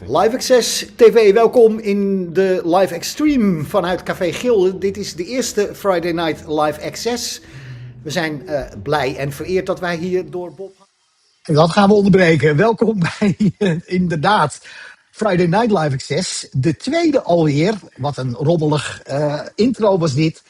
LiveXS TV, welkom in de live-stream vanuit Café Gilde. Dit is de eerste Friday Night LiveXS. We zijn blij en vereerd dat wij hier door Bob... En dat gaan we onderbreken. Welkom bij inderdaad Friday Night LiveXS. De tweede alweer. Wat een rommelig intro was dit.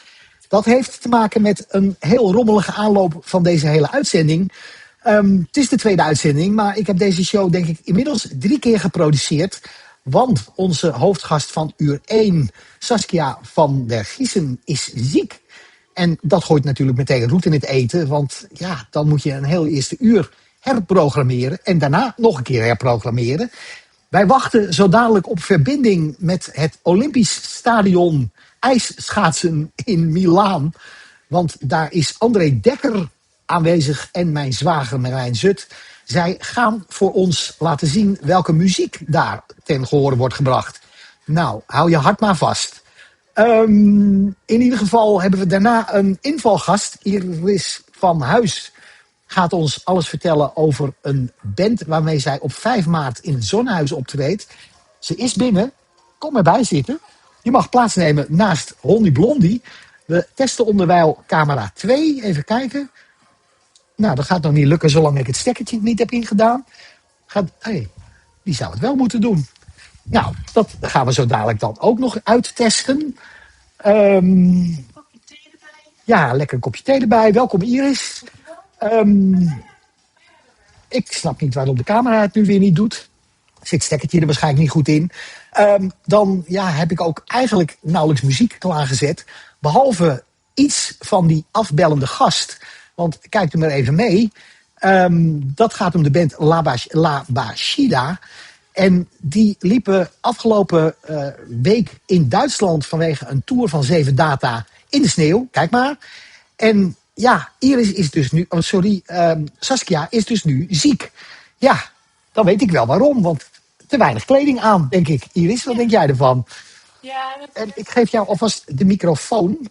Dat heeft te maken met een heel rommelige aanloop van deze hele uitzending. Het is de tweede uitzending, maar ik heb deze show denk ik inmiddels 3 keer geproduceerd. Want onze hoofdgast van uur 1, Saskia van der Giessen, is ziek. En dat gooit natuurlijk meteen roet in het eten. Want ja, dan moet je een heel eerste uur herprogrammeren. En daarna nog een keer herprogrammeren. Wij wachten zo dadelijk op verbinding met het Olympisch Stadion ijsschaatsen in Milaan. Want daar is André Dekker aanwezig en mijn zwager Marijn Zut. Zij gaan voor ons laten zien welke muziek daar ten gehore wordt gebracht. Nou, hou je hart maar vast. In ieder geval hebben we daarna een invalgast. Iris van Huis gaat ons alles vertellen over een band waarmee zij op 5 maart in het Zonnehuis optreedt. Ze is binnen. Kom erbij zitten. Je mag plaatsnemen naast Honey Blondie. We testen onderwijl camera 2. Even kijken. Nou, dat gaat nog niet lukken zolang ik het stekkertje niet heb ingedaan. Die zou het wel moeten doen. Nou, dat gaan we zo dadelijk dan ook nog uittesten. Kopje thee erbij. Ja, lekker een kopje thee erbij. Welkom Iris. Ik snap niet waarom de camera het nu weer niet doet. Zit het stekkertje er waarschijnlijk niet goed in. Dan heb ik ook eigenlijk nauwelijks muziek klaargezet. Behalve iets van die afbellende gast. Want kijk er maar even mee. Dat gaat om de band Labasheeda. En die liepen afgelopen week in Duitsland vanwege een tour van 7 data in de sneeuw. Kijk maar. En ja, Iris is dus nu... Saskia is dus nu ziek. Ja, dan weet ik wel waarom. Want te weinig kleding aan, denk ik. Iris, wat denk jij ervan? Ja, En ik geef jou alvast de microfoon.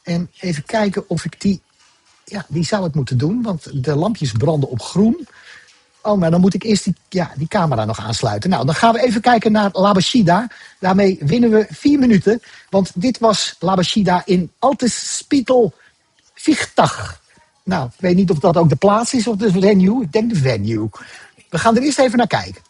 En even kijken of ik die... Ja, die zou het moeten doen, want de lampjes branden op groen. Oh, maar dan moet ik eerst die camera nog aansluiten. Nou, dan gaan we even kijken naar Labasheeda. Daarmee winnen we 4 minuten. Want dit was Labasheeda in Altes Spital Vichtag. Nou, ik weet niet of dat ook de plaats is of de venue. Ik denk de venue. We gaan er eerst even naar kijken.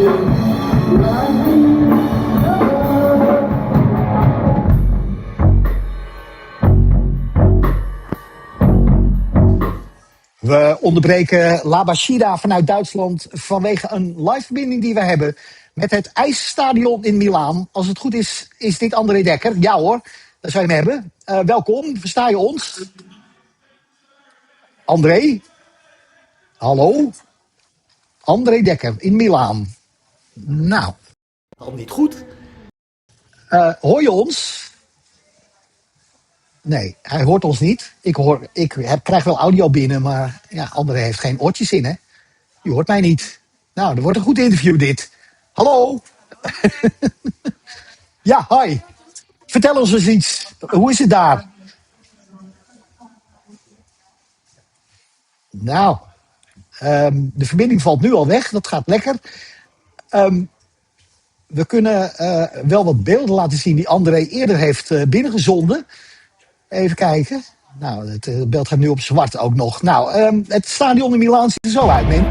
We onderbreken Labasheeda vanuit Duitsland vanwege een liveverbinding die we hebben met het ijsstadion in Milaan. Als het goed is, is dit André Dekker. Ja hoor, daar zou je hem hebben. Welkom, versta je ons? André? Hallo? André Dekker in Milaan. Nou. Al niet goed. Hoor je ons? Nee, hij hoort ons niet. Krijg wel audio binnen, maar ja, André heeft geen oortjes in, hè? Je hoort mij niet. Nou, dat wordt een goed interview dit. Hallo? Ja, hi. Vertel ons eens iets. Hoe is het daar? Nou, de verbinding valt nu al weg. Dat gaat lekker. We kunnen wel wat beelden laten zien die André eerder heeft binnengezonden. Even kijken. Nou, het beeld gaat nu op zwart ook nog. Nou, het stadion in Milaan ziet er zo uit, men.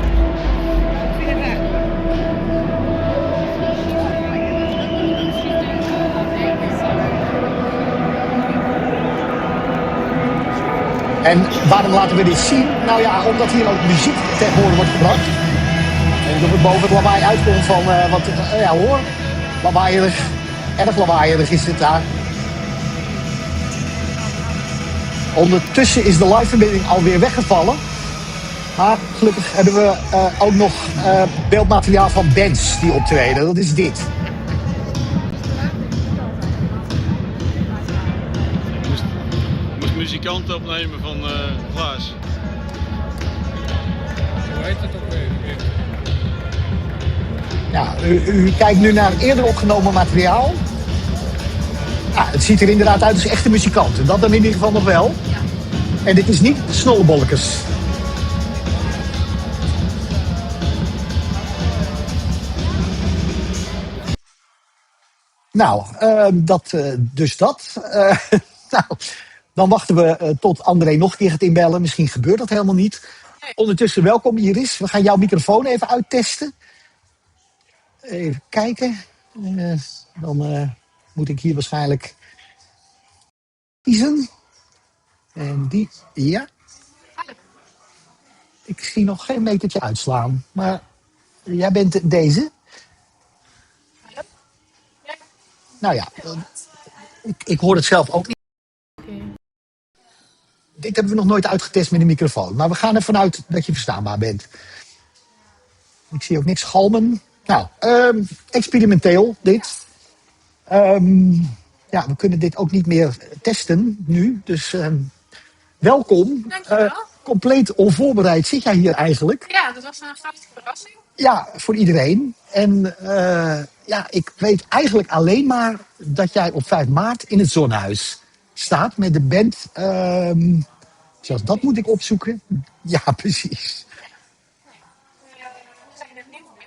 En waarom laten we dit zien? Nou ja, omdat hier ook muziek tegen horen wordt gebracht. En dat het boven het lawaai uitkomt van ja hoor, lawaaierig, erg lawaaierig is het daar. Ondertussen is de liveverbinding alweer weggevallen. Maar gelukkig hebben we ook nog beeldmateriaal van bands die optreden. Dat is dit. Moest muzikanten opnemen van Vlaas. Hoe heet het ook weer? Ja, u kijkt nu naar eerder opgenomen materiaal. Ja, het ziet er inderdaad uit als echte muzikanten. Dat dan in ieder geval nog wel. En dit is niet snollebolletjes. Nou, dus dat. Nou, dan wachten we tot André nog een keer gaat inbellen. Misschien gebeurt dat helemaal niet. Ondertussen welkom Iris. We gaan jouw microfoon even uittesten. Even kijken. Dan moet ik hier waarschijnlijk kiezen. En die, ja. Ik zie nog geen metertje uitslaan. Maar jij bent deze. Nou ja, ik hoor het zelf ook niet. Dit hebben we nog nooit uitgetest met een microfoon. Maar we gaan ervan uit dat je verstaanbaar bent. Ik zie ook niks galmen. Nou, experimenteel dit. Ja, we kunnen dit ook niet meer testen nu. Dus welkom. Dankjewel. Compleet onvoorbereid zit jij hier eigenlijk. Ja, dat was een grote verrassing. Ja, voor iedereen. En ja, ik weet eigenlijk alleen maar dat jij op 5 maart in het Zonnehuis staat met de band. Zelfs dat moet ik opzoeken. Ja, precies. We zijn er nieuw mee.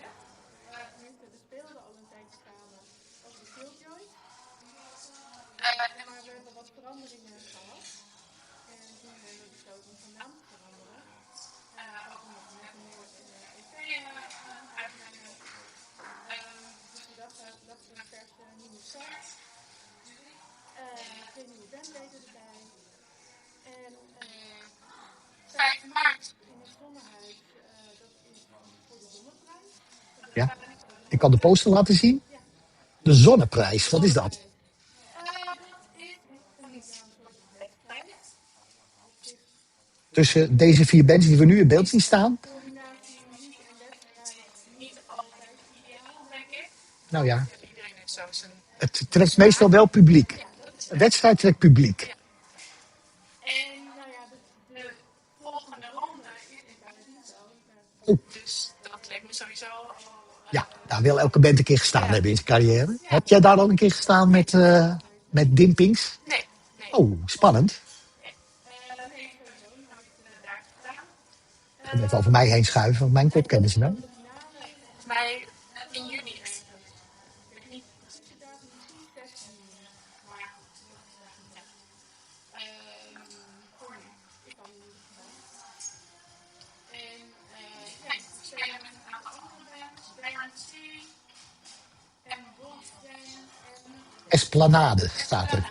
We speelden al een tijdje samen op de Jouw. Maar we hebben wat veranderingen gehad. En toen hebben we besloten om van naam te veranderen. Ook omdat we net een nieuwe EP uitbrengen. Dus we dachten we versen een nieuwe site. 2 nieuwe bandleden erbij. En 5 maart in het Zonnehuis, dat is voor de Zonneprijs. Ja. Ik kan de poster laten zien. De Zonneprijs, wat is dat? Dat is een soort wedstrijd. Tussen deze 4 bands die we nu in beeld zien staan. Combinatie muziek en wedstrijd, niet altijd ideaal, denk ik. Nou ja, Iedereen heeft zo zijn... het trekt meestal wel publiek. Een wedstrijd trekt publiek. En nou ja, de volgende ronde is in Paradiso. Oh. Dus dat leek me sowieso... Ja, daar wil elke band een keer gestaan hebben in zijn carrière. Heb jij daar al een keer gestaan met Dimpings? Nee. Oh, spannend. Dat heeft sowieso nooit daar gedaan. Ik ga even over mij heen schuiven, want mijn kop kennen ze wel. Volgens mij in juni. Ik weet niet precies de datum, misschien 16 juni. Maar ja. Voor nu. Ik kan het niet vertellen. En ja, we spelen met een aantal andere bands. Wereld, Esplanade staat er. Ja.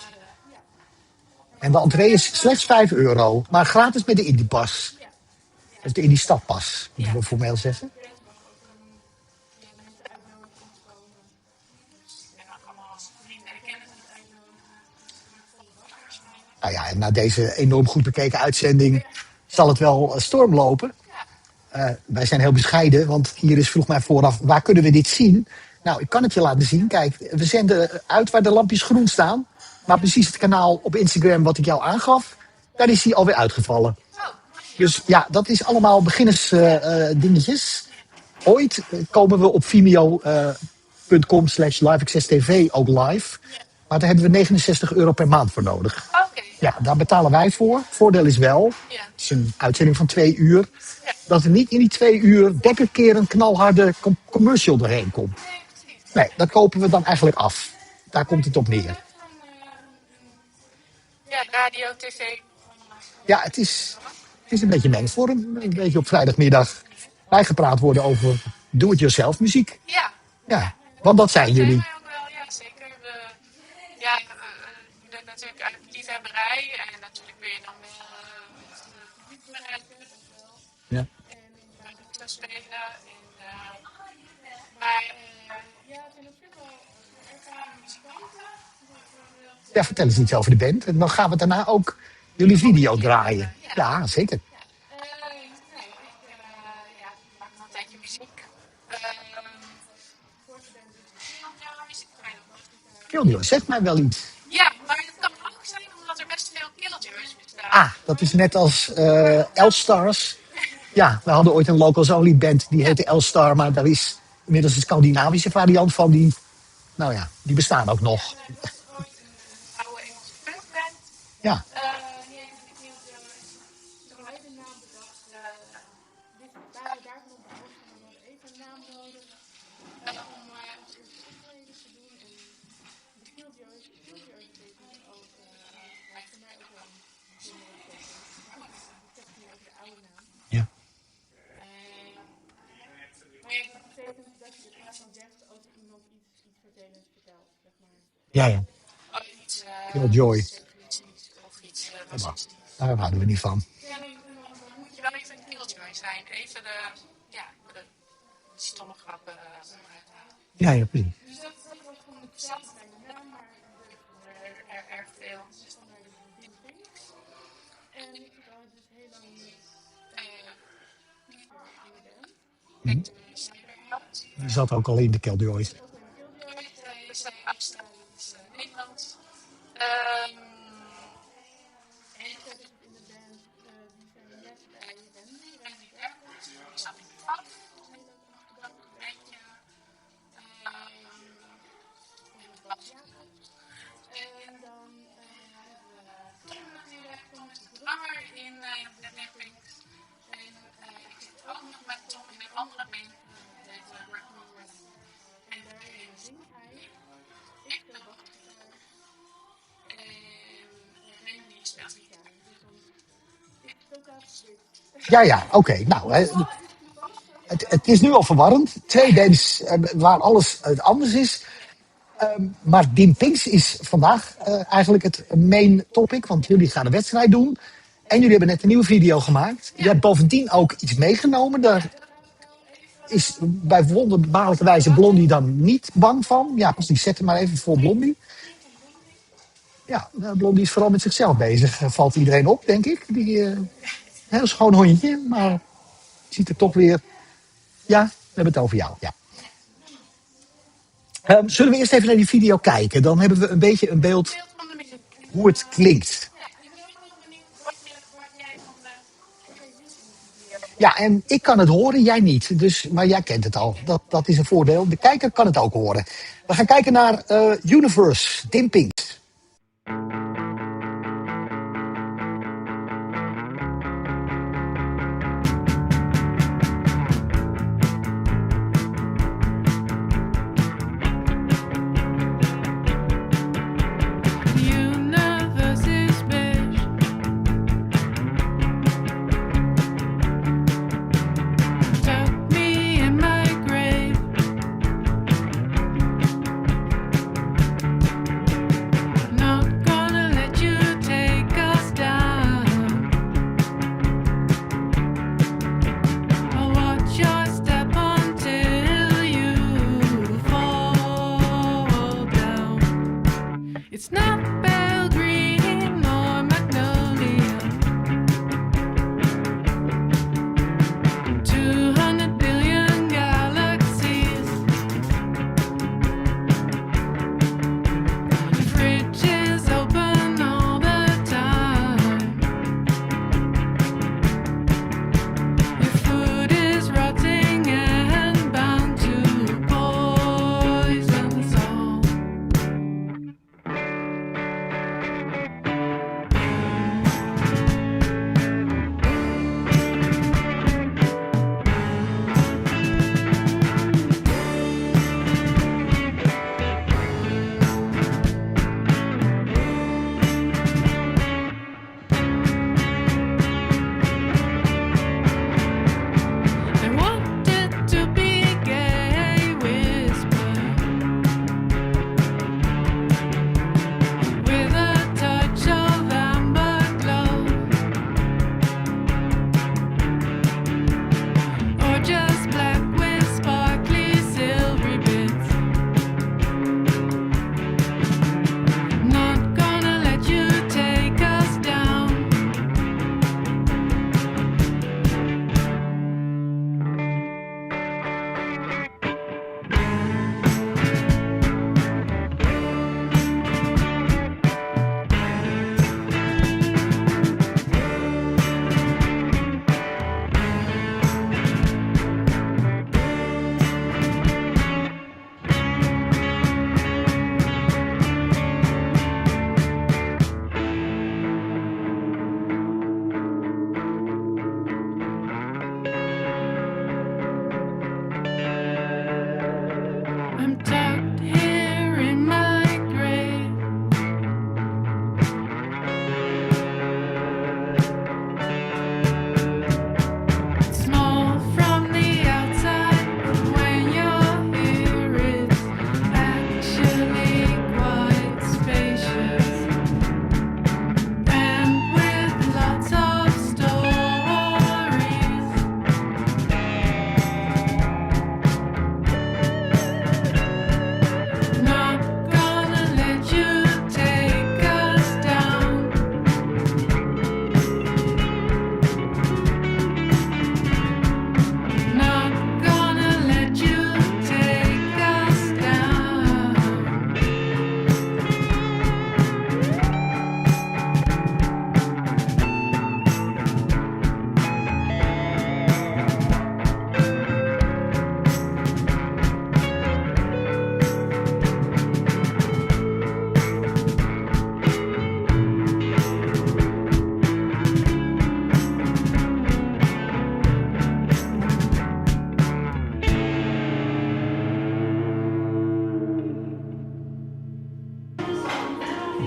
En de entree is slechts €5, maar gratis met de Indiepas. Ja. Of de Indie-stadpas, moeten we formeel zeggen. De rest mag ook mensen uitnodigen om te komen. En ook allemaal vrienden en kennissen uitnodigen. Nou ja, en na deze enorm goed bekeken uitzending zal het wel storm lopen. Wij zijn heel bescheiden, want Iris vroeg mij vooraf, waar kunnen we dit zien? Nou, ik kan het je laten zien. Kijk, we zenden uit waar de lampjes groen staan. Maar precies het kanaal op Instagram wat ik jou aangaf, daar is hij alweer uitgevallen. Dus ja, dat is allemaal beginnersdingetjes. Ooit komen we op vimeo.com/LiveXStv ook live. Maar daar hebben we €69 per maand voor nodig. Oké. Ja, daar betalen wij voor. Voordeel is wel, Ja. het is een uitzending van 2 uur, dat er niet in die 2 uur 30 keer een knalharde commercial doorheen komt. Nee, precies. Nee, dat kopen we dan eigenlijk af. Daar komt het op neer. Van, ja, radio, tv. Ja, het is een beetje mengvorm. Een beetje op vrijdagmiddag bijgepraat worden over do-it-yourself muziek. Ja. Ja, want dat zijn jullie. Zijn wij ook wel, ja, zeker. Je bent natuurlijk uit liefhebberij en natuurlijk wil je dan wel het publiek bereiken, dat wel. Ja. En inderdaad ook te spelen. Maar het zijn ook veel ervaren muzikanten. Ja, vertel eens iets over de band. En dan gaan we daarna ook jullie video draaien. Ja, zeker. Ik maak al een tijdje muziek. Voor de band is het Killjoy, zeg mij wel iets. ja, maar het kan ook zijn omdat er best veel killjoys bestaan. Ah, dat is net als L-Stars. Ja, we hadden ooit een Locals Only band, die heette L-Star. Maar daar is inmiddels een Scandinavische variant van. Die bestaan ook nog. Er was ooit een oude Engelse punkband. Ja, Die heeft de killjoys. Toen heb ik een naam bedacht. Daarvan op de hoogte hadden we even een naam nodig. Om onze eerste optreden te doen. En de killjoys betekenen ook voor mij ook wel een kinderen betekenen. Ik zeg nu over de oude naam. ja. Maar ja, dat betekent dat je in plaats van zegt over iemand iets vervelends vertelt, zeg maar. Ja, ja. Oh, iets Killjoy. of iets Daar houden we niet van. ja, dan moet je wel even een killjoy zijn. Even de stomme grappen eruit halen. Ja, ja, precies. Dus dat was gewoon hetzelfde bij de naam, maar er erg veel. Dus dan naar de Pinks. En ik zit al dus heel lang niet in de band. Die zat ook al in de Killjoys. Ook in Killjoys, zij Australisch Nederlands. En ik heb in de band, die zijn net bij Wendy, die zat in de vak. Een heel leuk Amsterdamse bandje. En dan hebben we Tom natuurlijk, Tom is de drummer in de Pinks. En ik zit ook nog met Tom in een andere band, deze Working With. En daarin zingt hij. Ik speel basgitaar. En Randy speelt gitaar. Dus dan is het totaal geswitcht. Ja, oké. Nou, het is nu al verwarrend. 2 bands waar alles anders is. Maar Dim Pinks is vandaag eigenlijk het main topic. Want jullie gaan een wedstrijd doen. En jullie hebben net een nieuwe video gemaakt. Je hebt bovendien ook iets meegenomen. Daar is bij wonderbaarlijke wijze Blondie dan niet bang van. Ja, precies. Zet hem maar even voor Blondie. Ja, Blondie is vooral met zichzelf bezig. Valt iedereen op, denk ik. Een heel schoon hondje. Maar ziet er toch weer... Ja, we hebben het over jou. Ja. Zullen we eerst even naar die video kijken? Dan hebben we een beetje een beeld Van de muziek. hoe het klinkt. Ja, ik ben ook wel benieuwd wat jij van de Ja, en ik kan het horen, jij niet. Dus, maar jij kent het al. Dat is een voordeel. De kijker kan het ook horen. We gaan kijken naar Universe, Dim Pinks. Universe is big. Tuck me in my grave.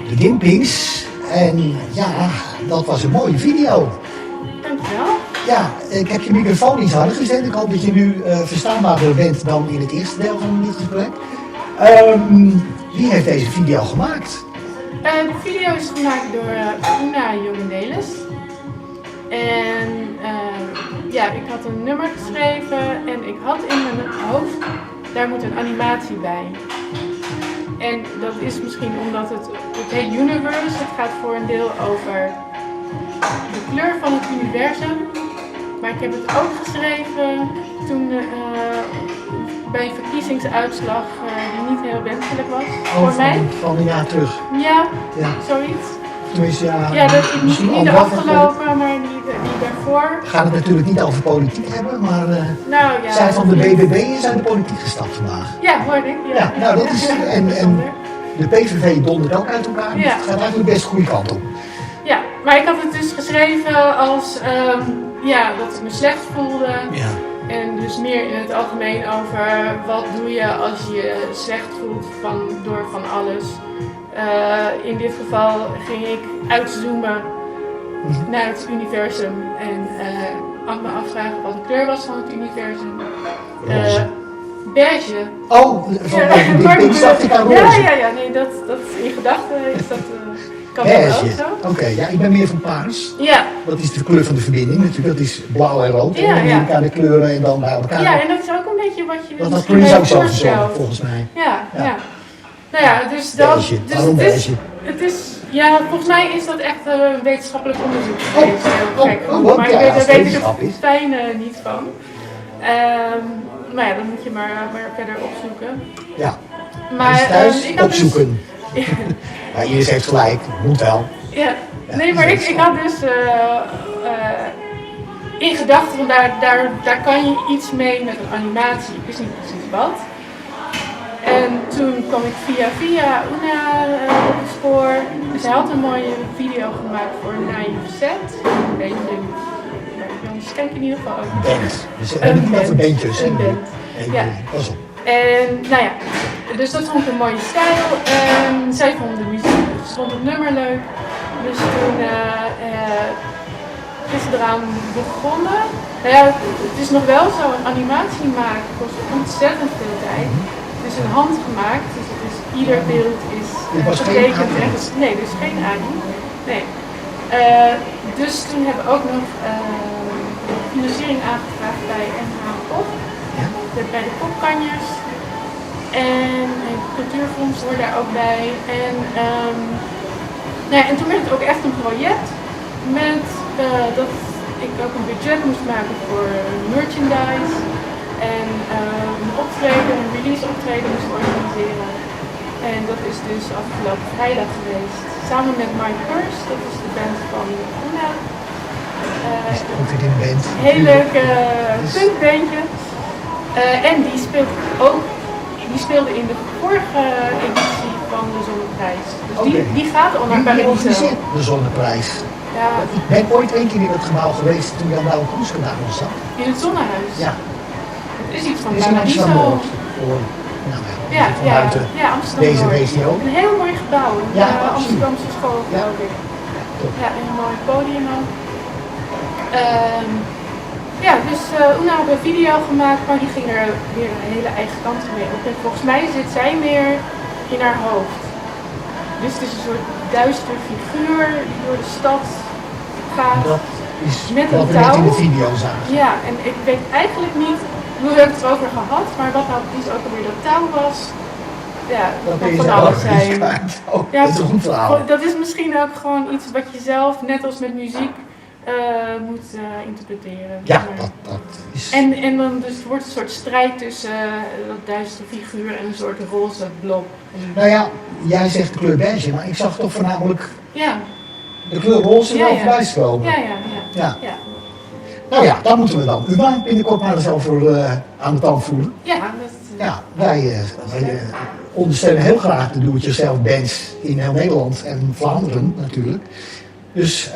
de Gimpings. En ja, dat was een mooie video. Dankjewel. Ja, ik heb je microfoon iets harder gezet. Ik hoop dat je nu verstaanbaarder bent dan in het eerste deel van dit gesprek. Wie heeft deze video gemaakt? De video is gemaakt door Una Jongenelis. En ja, ik had een nummer geschreven en ik had in mijn hoofd, daar moet een animatie bij. En dat is misschien omdat het heet Universe, het gaat voor een deel over de kleur van het universum. Maar ik heb het ook geschreven toen bij een verkiezingsuitslag die niet heel wenselijk was voor mij. Van een jaar terug. Ja, Ja. zoiets. Tenminste, Ja, dat misschien niet de anderhalf jaar afgelopen, maar die daarvoor. We gaan het natuurlijk niet over politiek hebben, maar Nou ja. zij van de BBB is uit de politiek gestapt vandaag. Ja, hoorde ik. Ja, nou dat is, en bijzonder. de PVV dondert ook uit elkaar, dus Ja. het gaat eigenlijk best de goede kant op. Ja, maar ik had het dus geschreven als ja, dat ik me slecht voelde. Ja. En dus meer in het algemeen over wat doe je als je je slecht voelt door van alles. In dit geval ging ik uitzoomen naar het universum en me afvragen wat de kleur was van het universum. Roze. Beige. Oh, van de Maar- Gimpings dacht ik aan roze. ja, nee, dat in gedachten is dat, kan dat Beige. ook zo. Oké, ja, ik ben meer van paars. Ja. Dat is de kleur van de verbinding natuurlijk, dat is blauw en rood. Ja, en dan ja. neem ik aan de kleuren en dan bij elkaar. Ja, en dat is ook een beetje wat je dat had misschien Prince bij ook zo voorstelt. verzorgd, volgens mij. Ja, Ja. ja. Nou ja, dus dat. Beige. Dus Waarom beige? het is, ja, volgens mij is dat echt wetenschappelijk onderzoek geweest. Heel gek. ook, Maar ja, daar als weet ik wetenschap is. het fijne niet van. Maar ja, dan moet je maar verder opzoeken. Ja, Maar dus thuis ik had dus- opzoeken. Ja, Iris heeft gelijk, moet wel. Ja, Ja, nee, maar dat is ik had dus in gedachten van daar kan je iets mee met een animatie. Ik wist niet precies wat. En toen kwam ik via Una op het spoor. Dus hij had een mooie video gemaakt voor NightLiveXS. Een beetje, jongens, kijk in ieder geval ook. Band. Dus we hebben het niet over bandjes. Een band. Nee, Ja. pas op. En nou ja, dus dat vond ik een mooie stijl. En zij vond de muziek, dus vond het nummer leuk. Dus toen is ze eraan begonnen. Nou ja, het is nog wel zo, een animatie maken kost ontzettend veel tijd. Het is een hand gemaakt, dus het is, ieder beeld is Dit was geen getekend. AI? Nee, dus geen AI. Nee. Dus toen hebben we ook nog financiering aangevraagd bij NH Pop. Ja. Bij de popkanjers. En het cultuurfonds hoort daar ook bij. En, nou ja, en toen werd het ook echt een project met dat ik ook een budget moest maken voor merchandise. En een optreden, een release optreden moest organiseren. En dat is dus afgelopen vrijdag geweest. Samen met My Purse, dat is de band van Una. Ook weer in een band. Heel leuk punkbandje. En die speelt ook, die speelde in de vorige editie van de Zonneprijs. Dus die gaat al naar Wie Paradiso. organiseert de Zonneprijs? Ja, Ik ben ooit één keer in het gebouw geweest toen Jan Douwe Kroeske daar nog zat. in het Zonnehuis. Ja, Het is iets van dat is in Paradiso. Amsterdam-Noord. Voor, nou Ja, van ja, buiten ja, Amsterdam deze Noord. regio. Een heel mooi gebouw. Ja, Een absoluut. Amsterdamse school, Ja. geloof ik. Top. Ja, en een mooi podium ook. Ja, dus Una had een video gemaakt, maar die ging er weer een hele eigen kant mee op. En volgens mij zit zij meer in haar hoofd. Dus het is een soort duister figuur die door de stad gaat. Dat is Met wat een we net in de touw. video zagen. Ja, en ik weet eigenlijk niet, we hebben het erover gehad, maar wat nou precies ook alweer dat touw was. Ja, Dat kan is van ook alles niet zijn. kwijt. Oh, Ja, dat is een goed verhaal. dat is misschien ook gewoon iets wat je zelf, net als met muziek, moet interpreteren. Ja, Maar- dat is... En dan dus wordt een soort strijd tussen dat duistere figuur en een soort roze blob. Nou ja, jij zegt de kleur beige, maar ik zag toch voornamelijk Ja, de kleur roze Ja, wel ja. voorbij stromen. ja. Ja. Nou ja, daar moeten we dan Uma binnenkort maar eens over aan de tand voelen. Ja, dat, Ja, wij ondersteunen heel graag de do-it-yourself bands in heel Nederland en Vlaanderen natuurlijk. Dus,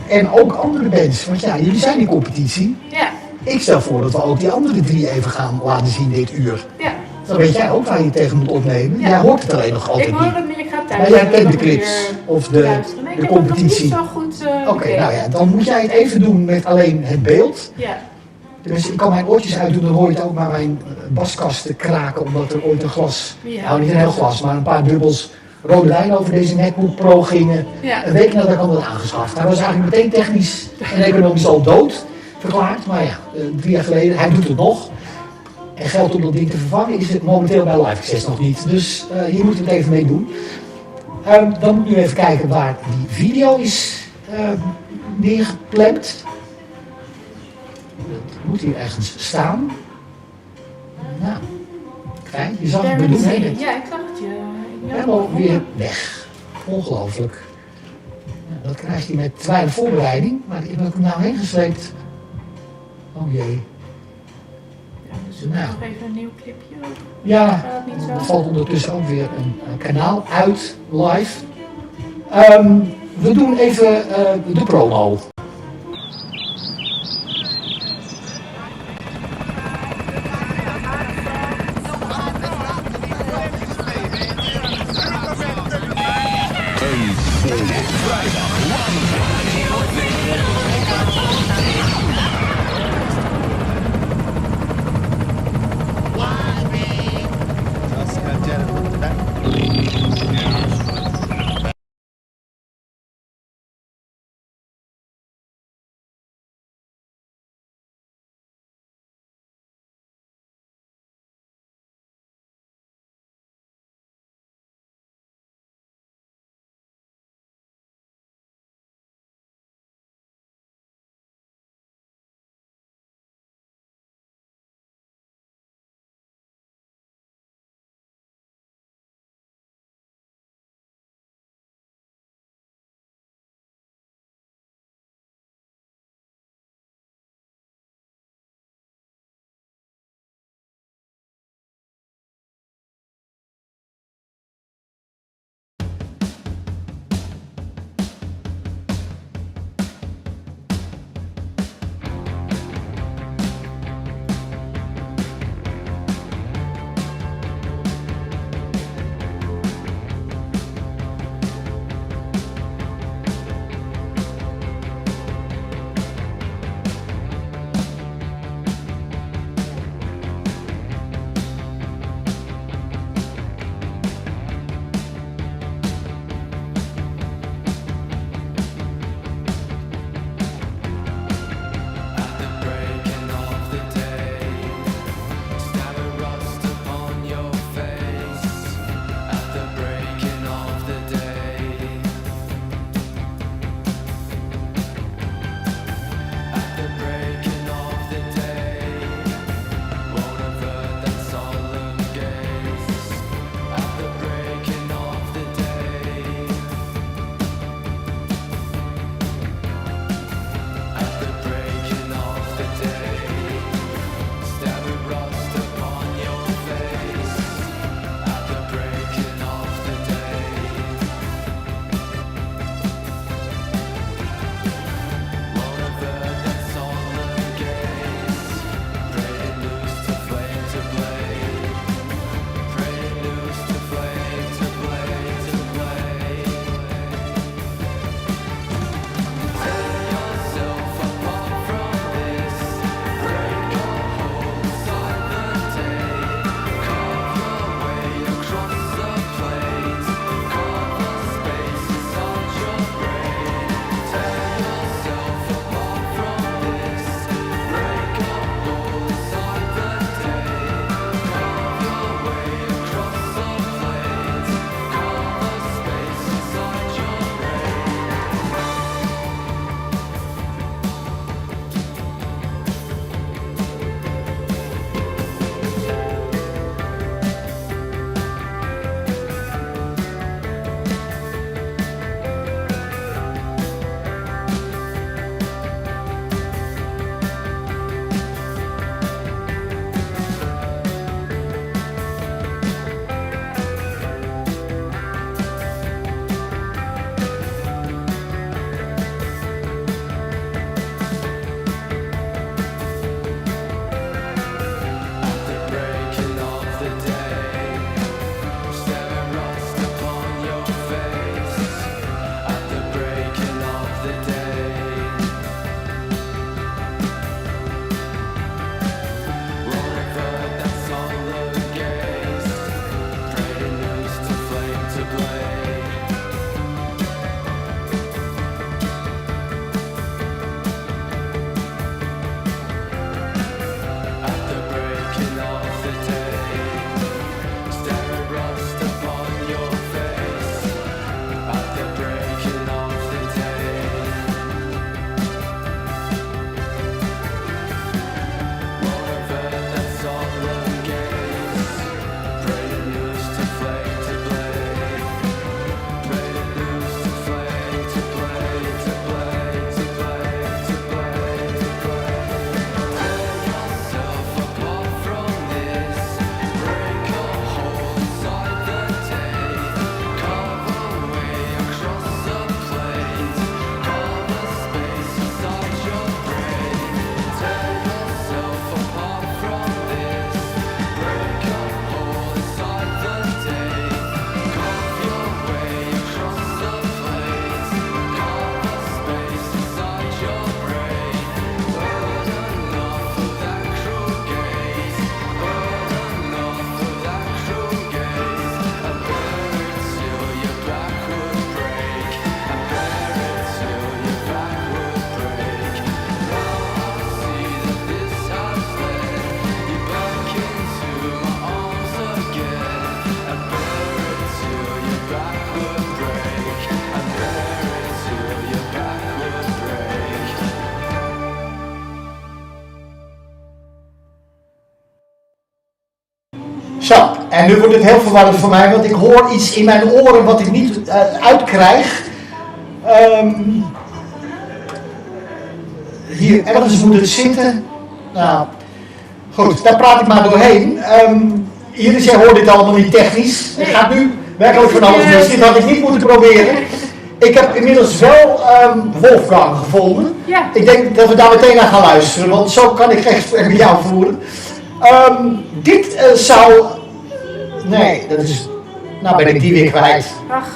en ook andere bands, want ja, jullie zijn in competitie. ja, Ik stel voor dat we ook die andere 3 even gaan laten zien dit uur. ja. Dan weet jij ook waar je tegen moet opnemen. Ja. Jij hoort het alleen nog altijd Ik hoor niet. het niet, ik ga het Maar jij kent de clips of de luisteren. Nee, ik heb het nog competitie? niet zo goed Oké, bekeken. nou ja, dan moet jij het even doen met alleen het beeld. Ja. Dus ik kan mijn oortjes uitdoen, dan hoor je het ook maar mijn baskast te kraken, omdat er ooit een glas, Ja. nou niet een heel glas, maar een paar bubbels rode wijn over deze MacBook Pro gingen. Ja. Een week nadat ik hem had aangeschaft. Hij was eigenlijk meteen technisch en economisch al dood verklaard, maar ja, 3 jaar geleden, hij doet het nog. En geld om dat ding te vervangen is het momenteel bij LiveXStv nog niet, dus hier moeten we het even mee doen. Dan moet u even kijken waar die video is neergepland. Dat moet hier ergens staan. Nou, kijk, je zag het bedoeld, hè? Ja, ik zag het je. Helemaal weer weg. Ongelooflijk. Nou, dat krijgt hij met te weinig voorbereiding, maar ik heb hem nou heen gesleept. Oh jee. Ja, we zoeken Nou. nog even een nieuw clipje op. Ja, Gaat niet zo. er valt ondertussen ook weer een kanaal uit, live. We doen even de promo. Ja, en nu wordt het heel verwarrend voor mij, want ik hoor iets in mijn oren wat ik niet uitkrijg. Hier ergens moet het zitten. Nou, goed, daar praat ik maar doorheen. Iris, jij hoort dit allemaal niet technisch. Het gaat nu werkelijk van alles mis. Dit had ik niet moeten proberen. Ik heb inmiddels wel Wolfgang gevonden. Ja. Ik denk dat we daar meteen naar gaan luisteren, want zo kan ik geen gesprek met jou voeren. Dit zou... Nee, dat is... Nou ben ik die weer kwijt. Ach,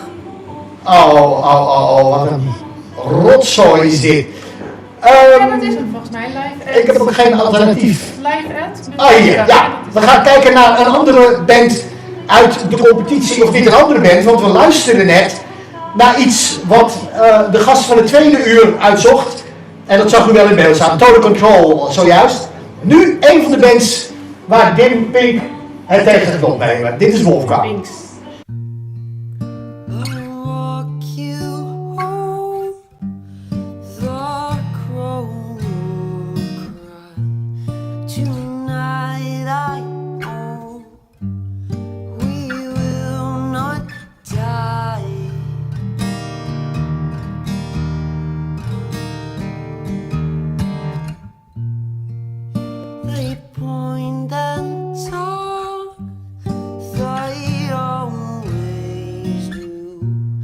Oh, wat een rotzooi is dit. ja, dat is hem volgens mij. Live Ik heb ook geen alternatief. Live-Ad. Oh hier, ja. We gaan kijken naar een andere band uit de competitie, of niet een andere band, want we luisterden net naar iets wat de gast van het tweede uur uitzocht. En dat zag u wel in beeld staan. Total Control, zojuist. Nu een van de bands waar Dim Pink het tegen gaat opnemen. Dit is Wolfgang. Links. Walk you home, the crow will cry. Tonight I know we will not die. They point and talk, they always do.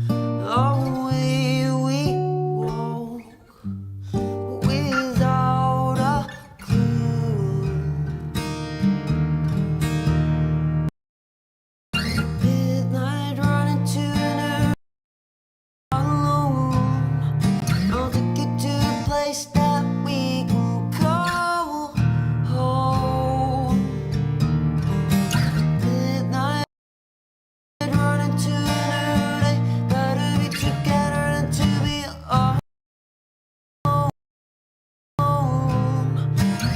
The way we walk without a clue. Midnight running to an alone. I'll take you to a place that we can call home. Midnight running to an early, better be together than to be alone.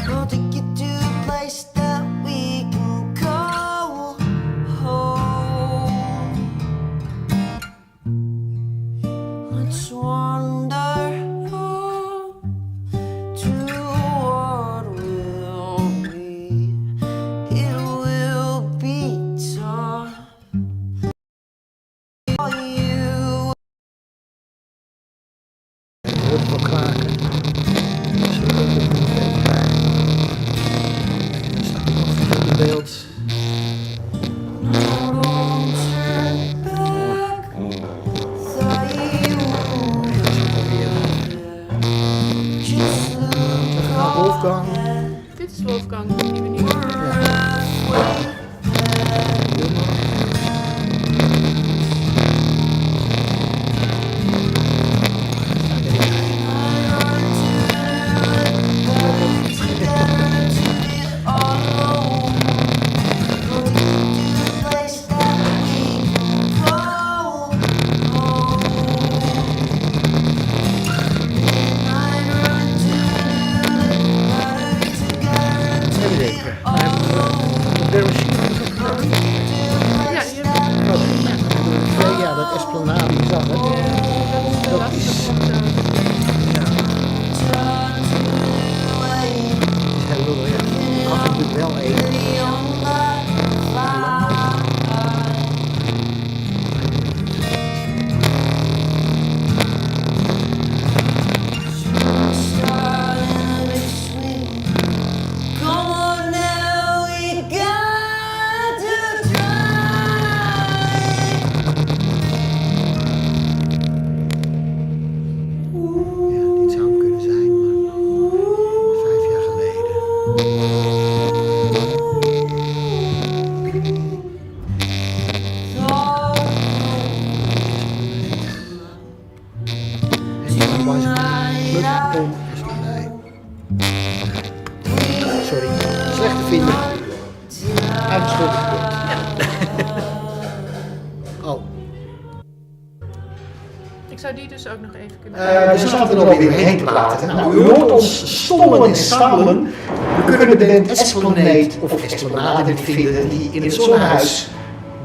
I'll take you to a place that we can call home. Let's wander on to what will be. It will be tough for you. Het wordt wel kraken. Zullen we het nog even kijken? Er staat nog veel in beeld. Don't turn back. They won't just look Wolfgang. Dit is Wolfgang, die we niet halfway. Even denken. Ja, hier heb ik Ja, dat Esplanade is dat, hè? Dat is... Ja. is heel lullig, ja. Ik had er natuurlijk wel één. Come on now, we got to try. Ja, dit zou hem kunnen zijn, maar 5 jaar geleden. En dan was het Club om Esplanade. Sorry, slechte vinden. Uitschuldigd. Oh. Ik zou die dus ook nog even kunnen We zaten er alweer heen te praten. Nou, u hoort ons stommelen en stamelen. We kunnen de band Esplanade of Esplanade niet vinden die in het Zonnehuis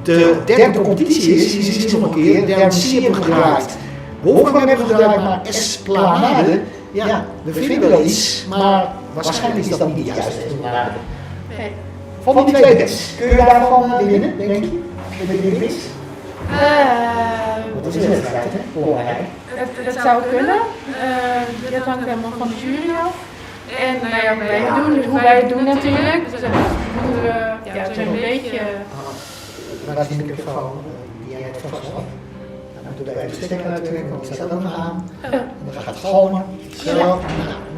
de derde competitie is. Die is nog een keer. De derde serie hebben gedraaid. Wolfgang hebben we gedraaid, maar Esplanade, ja, we vinden wel iets, maar waarschijnlijk is dat niet de juiste Esplanade. Nee. Van die twee bands, kun je daarvan winnen, denk je? Met de quiz? Dat is een wedstrijd, hè? Belangrijk. Het zou kunnen. Dat hangt helemaal van de jury af. En hoe wij het doen natuurlijk. Dus dan moeten we zo'n beetje... Waar is die microfoon? Die jij hebt vast al. Dan moeten we even de stekker uittrekken, want die staat ook nog aan. En dan gaat het galmen. Zo. Nou,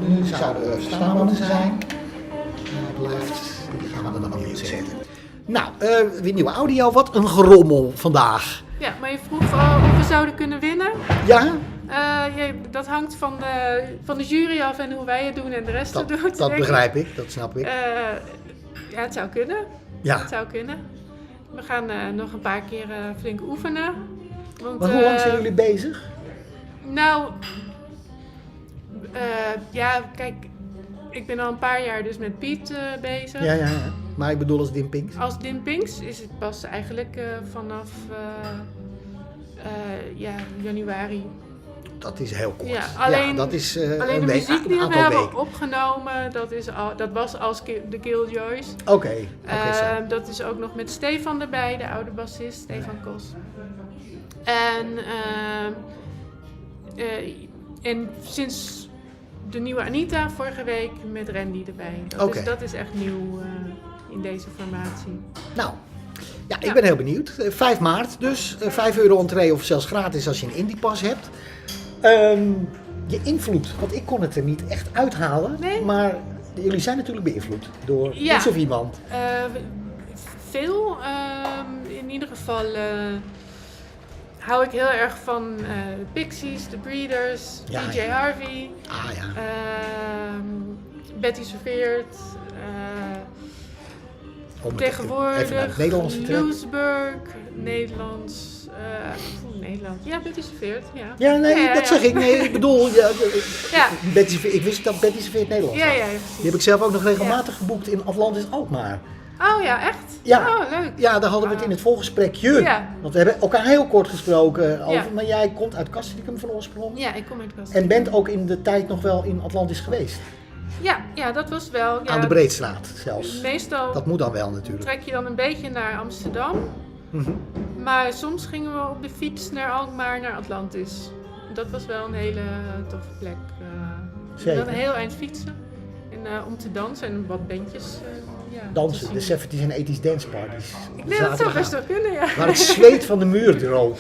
nu zouden we staan moeten zijn. En het blijft, die gaan we er dan weer zetten. Nou, weer nieuwe audio. Wat een gerommel vandaag. Ja, maar je vroeg of we zouden kunnen winnen. Ja? Dat hangt van de jury af en hoe wij het doen en de rest het doet. Dat begrijp ik, dat snap ik. Ja, het zou kunnen. Ja. Het zou kunnen. We gaan nog een paar keer flink oefenen. Want, Maar hoe lang zijn jullie bezig? Nou, kijk, ik ben al een paar jaar dus met Piet bezig. Ja. Maar ik bedoel als Dimpings. Als Dimpings is het pas eigenlijk vanaf januari. Dat is heel kort. Ja, alleen, dat is alleen de muziek die we hebben opgenomen, dat was als de Guild Oké. Dat is ook nog met Stefan erbij, de oude bassist, Stefan Kos. En sinds de nieuwe Anita vorige week met Randy erbij. Dat is echt nieuw in deze formatie. Nou, ja, ik ben heel benieuwd. 5 maart dus, €5 entree of zelfs gratis als je een indiepas hebt. Je invloed, want ik kon het er niet echt uithalen, maar jullie zijn natuurlijk beïnvloed door iets of iemand. Veel. In ieder geval hou ik heel erg van Pixies, The Breeders, DJ Harvey, Betty Serveert, tegenwoordig Loesburg, Nederlands. Nederland. Ja, Betty Serveert. Ja. Dat zeg ik. Nee, ik bedoel, ik wist dat Betty Serveert Nederlands was. Ja, die heb ik zelf ook nog regelmatig geboekt in Atlantis Alkmaar. Oh ja, echt? Ja. Oh, leuk. Ja, daar hadden we het in het voorgesprekje. Ja. Want we hebben elkaar heel kort gesproken over, maar jij komt uit Castricum van oorsprong. Ja, ik kom uit Castricum. En bent ook in de tijd nog wel in Atlantis geweest. Ja, dat was wel. Ja, aan de Breedstraat zelfs. Meestal dat moet dan wel natuurlijk. Trek je dan een beetje naar Amsterdam. Maar soms gingen we op de fiets naar Alkmaar, naar Atlantis. Dat was wel een hele toffe plek. We hadden een heel eind fietsen. En om te dansen en wat bandjes. Dansen, de 70s en 80s dance parties. Nee, dat zou best wel kunnen, ja. Waar het zweet van de muur droog.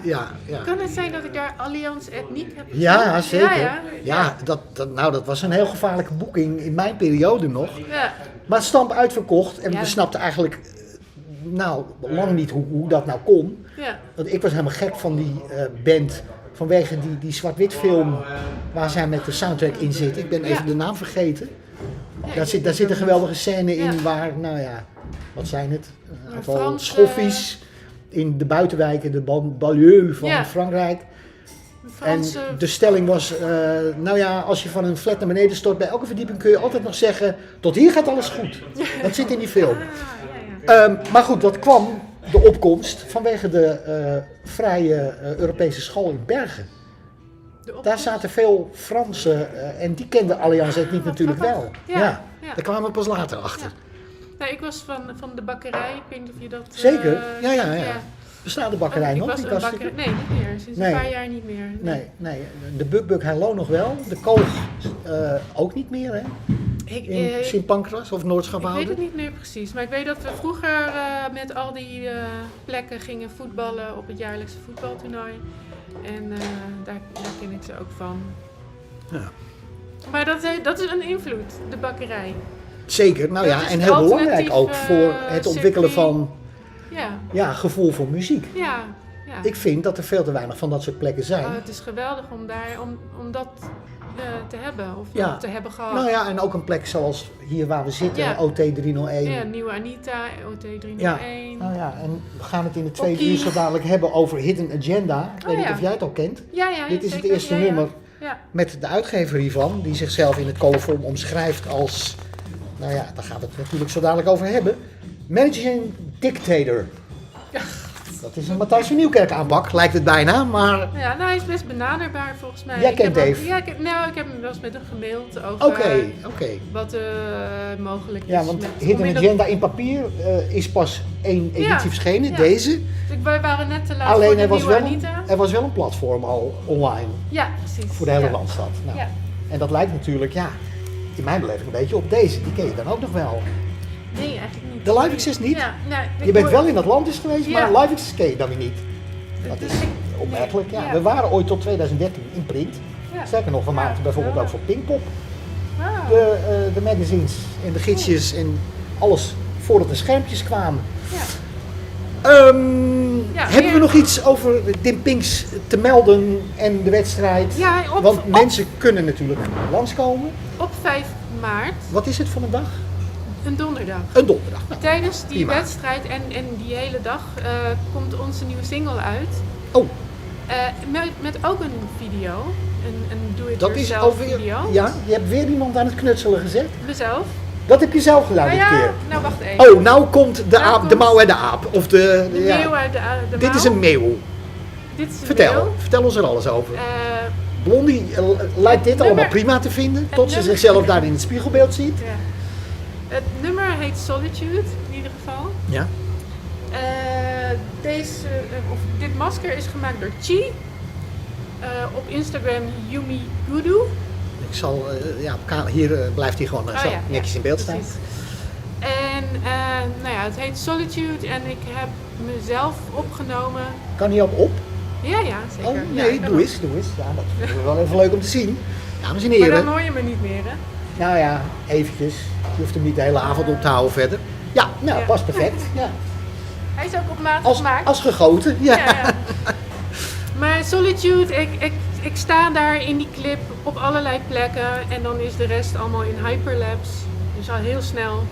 Ja. Kan het zijn dat ik daar Allianz Ethniek heb gezien? Ja, zeker. Dat was een heel gevaarlijke boeking in mijn periode nog. Ja. Maar stamp uitverkocht en we snapten eigenlijk lang niet hoe dat nou kon. Ja. Want ik was helemaal gek van die band vanwege die zwart-wit film waar zij met de soundtrack in zit. Ik ben even de naam vergeten. Daar zit een geweldige scène in waar, wat zijn het? Een aantal schoffies in de buitenwijken, de banlieue van Frankrijk. En de stelling was, als je van een flat naar beneden stort bij elke verdieping kun je altijd nog zeggen, tot hier gaat alles goed. Dat zit in die film. Maar goed, dat kwam de opkomst vanwege de vrije Europese school in Bergen. Daar zaten veel Fransen en die kenden Allianz Ethniek natuurlijk wel. Ja, daar kwamen we pas later achter. Ja. Ik was van de bakkerij, ik weet niet of je dat... Zeker, ja. Bestaat de bakkerij nog? Nee, niet meer. Sinds een paar jaar niet meer. Nee. De Buk Hello nog wel. De Koog ook niet meer, hè? In Sint Pancras of Noordschaphouden? Ik weet het niet meer precies. Maar ik weet dat we vroeger met al die plekken gingen voetballen op het jaarlijkse voetbaltoernooi. En daar ken ik ze ook van. Ja. Maar dat is een invloed, de bakkerij. Zeker, en heel belangrijk ook voor het ontwikkelen van gevoel voor muziek. Ja. Ik vind dat er veel te weinig van dat soort plekken zijn. Het is geweldig om dat te hebben of te hebben gehad. En ook een plek zoals hier waar we zitten, OT 301. Ja, Nieuwe Anita, OT 301. Ja, en we gaan het in de tweede uur zo dadelijk hebben over Hidden Agenda. Ik weet niet of jij het al kent. Ja, dit is het eerste nummer met de uitgever hiervan, die zichzelf in het colloform omschrijft als, daar gaan we het natuurlijk zo dadelijk over hebben. Managing Dictator. Dat is een Matthijs van Nieuwkerk aanpak, lijkt het bijna, maar... Ja, nou, hij is best benaderbaar volgens mij. Jij Ik kent heb ook- Dave? Ja, ik heb hem wel eens met hem gemaild over Oké. wat mogelijk is. Ja, want met Hidden onmiddellijk- Agenda in papier is pas 1 editie Ja, verschenen, ja. deze. Wij waren net te laat Alleen voor de er was, nieuwe wel Anita. er was wel een platform al online Ja, precies. voor de hele ja. Randstad. Nou, Ja. En dat lijkt natuurlijk, ja, in mijn beleving een beetje op deze. Die ken je dan ook nog wel. Nee, eigenlijk niet. De LiveXSs niet? Ja, nou, Je bent wel in Atlantis geweest, Ja. maar LiveXSs ken je dan weer niet. Dat is opmerkelijk. Ja. Ja. We waren ooit tot 2013 in print. Ja. Sterker nog, we maakten bijvoorbeeld Ja. ook voor Pinkpop Wauw. de magazines en de gidsjes en alles voordat de schermpjes kwamen. Ja. Ja, Hebben we meer- nog iets over Tim Pinks te melden en de wedstrijd? Ja, Want mensen kunnen natuurlijk langskomen. op 5 maart, Wat is het voor een dag? een donderdag. Een donderdag. Nou, Tijdens die prima. wedstrijd en die hele dag komt onze nieuwe single uit. Oh, Met ook een video. Een dat is do-it-yourself alweer... video. Ja, je hebt weer iemand aan het knutselen gezet. Mezelf. Dat heb je zelf gedaan dit keer. Nou wacht even. Oh, nou komt de, Nou de komt mouw en de aap. Of de meeuw uit de Dit is mouw. een meeuw. Dit is een Vertel, meeuw. vertel ons er alles over. Eh, Blondie lijkt dit allemaal nummer- prima te vinden, tot ze nummer- zichzelf daar in het spiegelbeeld ziet. ja. Het nummer heet Solitude, in ieder geval. Ja. Dit masker is gemaakt door Chi. Op Instagram Yumi Gudu. Ik zal, hier blijft hij gewoon zo ja, netjes in beeld staan. precies. En nou ja, het heet Solitude en ik heb mezelf opgenomen. Kan hij ook op? Ja, zeker. Oh Ja, nee, ik ben doe op- eens, doe eens. Ja, dat vinden we wel even leuk om te zien. Dames en Maar heren. dan hoor je me niet meer, hè? Nou ja, eventjes. Je hoeft hem niet de hele avond op te houden verder. Ja, nou, Ja. past perfect. Ja. Hij is ook op maat Als, gemaakt. als gegoten, ja. Ja. Maar Solitude, ik sta daar in die clip op allerlei plekken en dan is de rest allemaal in hyperlapse. Dus al heel snel.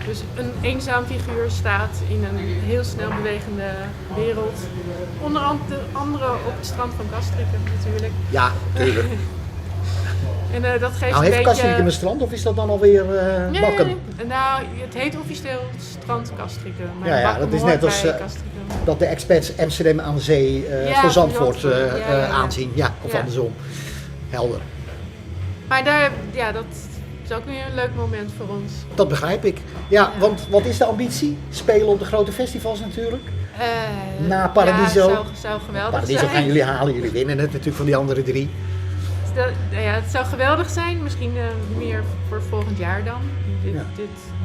Dus een eenzaam figuur staat in een heel snel bewegende wereld. Onder andere op het strand van Castricum natuurlijk. Ja, tuurlijk. En dat geeft Nou, een heeft Castricum een beetje... strand of is dat dan alweer bakken? Nee. Nou, het heet officieel strand Castricum. Maar Ja, Bakken dat is hoort net als, bij Castricum. Dat de expats Amsterdam aan zee Ja, voor Zandvoort Zandvoort. Ja. aanzien. Ja, of Ja. andersom. Helder. Maar dat is ook weer een leuk moment voor ons. Dat begrijp ik. Ja, want wat is de ambitie? Spelen op de grote festivals natuurlijk. Na Paradiso. Ja, het zou geweldig Paradiso zijn. gaan jullie halen. Jullie winnen het natuurlijk van die andere 3. Het zou geweldig zijn. Misschien meer voor volgend jaar dan. Ja.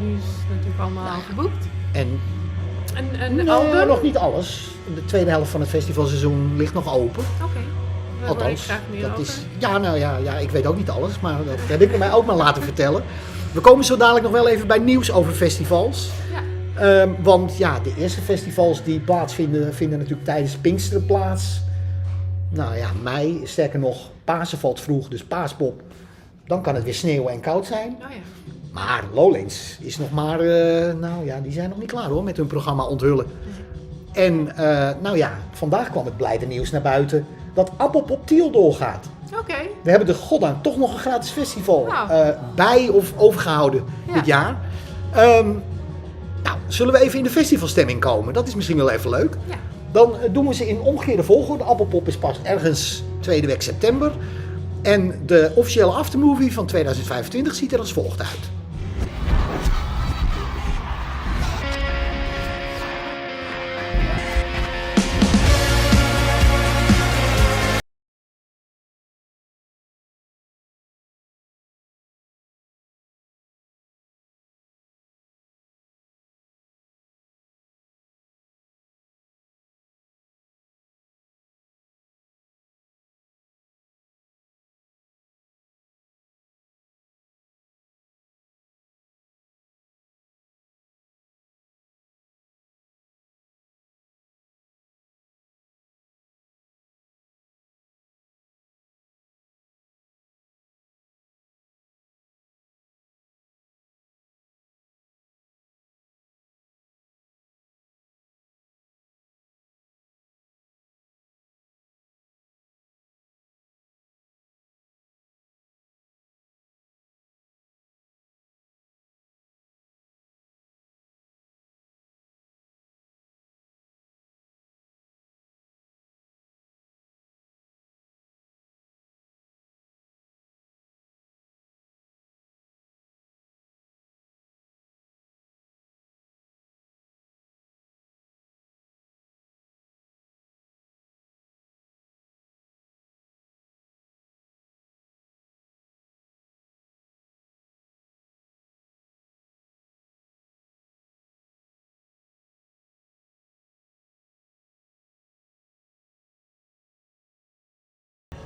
Nu is het natuurlijk allemaal al geboekt. En Een nee, album? nog niet alles. De tweede helft van het festivalseizoen ligt nog open. Oké. Daar hoor ik Althans, graag meer dat over. is. Ja, nou ja, ik weet ook niet alles, maar dat heb ik mij ook maar laten vertellen. We komen zo dadelijk nog wel even bij nieuws over festivals. Ja. Want ja, de eerste festivals die plaatsvinden, vinden natuurlijk tijdens Pinksteren plaats. Nou ja, mei, sterker nog, Pasen valt vroeg, dus Paaspop. Dan kan het weer sneeuwen en koud zijn. Oh ja. Maar Lowlands is nog maar, nou ja, die zijn nog niet klaar hoor met hun programma onthullen. En nou ja, vandaag kwam het blijde nieuws naar buiten dat Appelpop Tiel doorgaat. Oké. We hebben er goddank toch nog een gratis festival Nou. bij of overgehouden Ja. dit jaar. Nou, zullen we even in de festivalstemming komen? Dat is misschien wel even leuk. Ja. Dan doen we ze in omgekeerde volgorde. Appelpop is pas ergens tweede week september. En de officiële aftermovie van 2025 ziet er als volgt uit.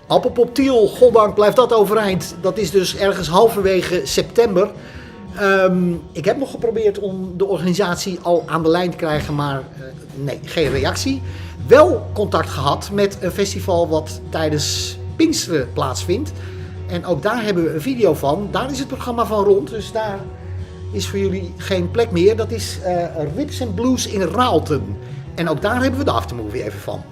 Appelpop Tiel, goddank blijft dat overeind. Dat is dus ergens halverwege september. Ik heb nog geprobeerd om de organisatie al aan de lijn te krijgen, maar nee, geen reactie. Wel contact gehad met een festival wat tijdens Pinksteren plaatsvindt. En ook daar hebben we een video van. Daar is het programma van rond, dus daar is voor jullie geen plek meer. Dat is Rips and Blues in Raalten. En ook daar hebben we de aftermovie even van.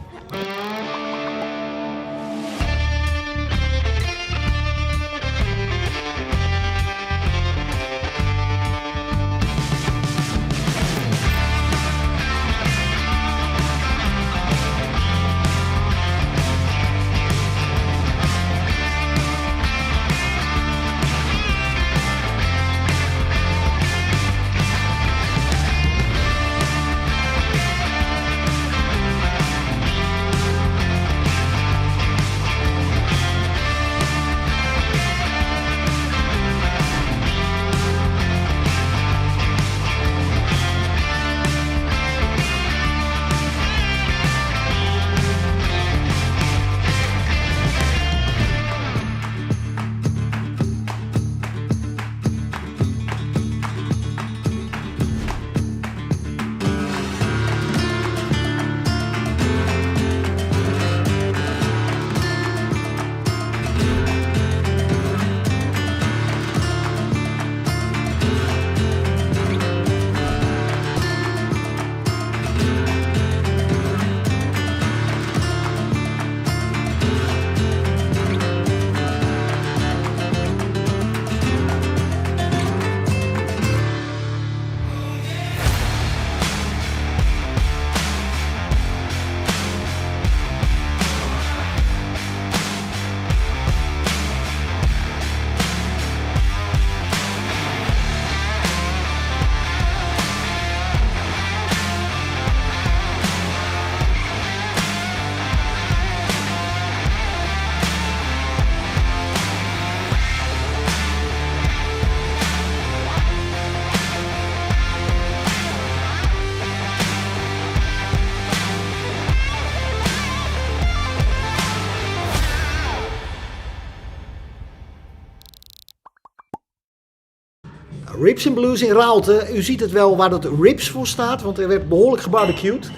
Rips and Blues in Raalte. U ziet het wel waar dat Rips voor staat, want er werd behoorlijk gebarbecued.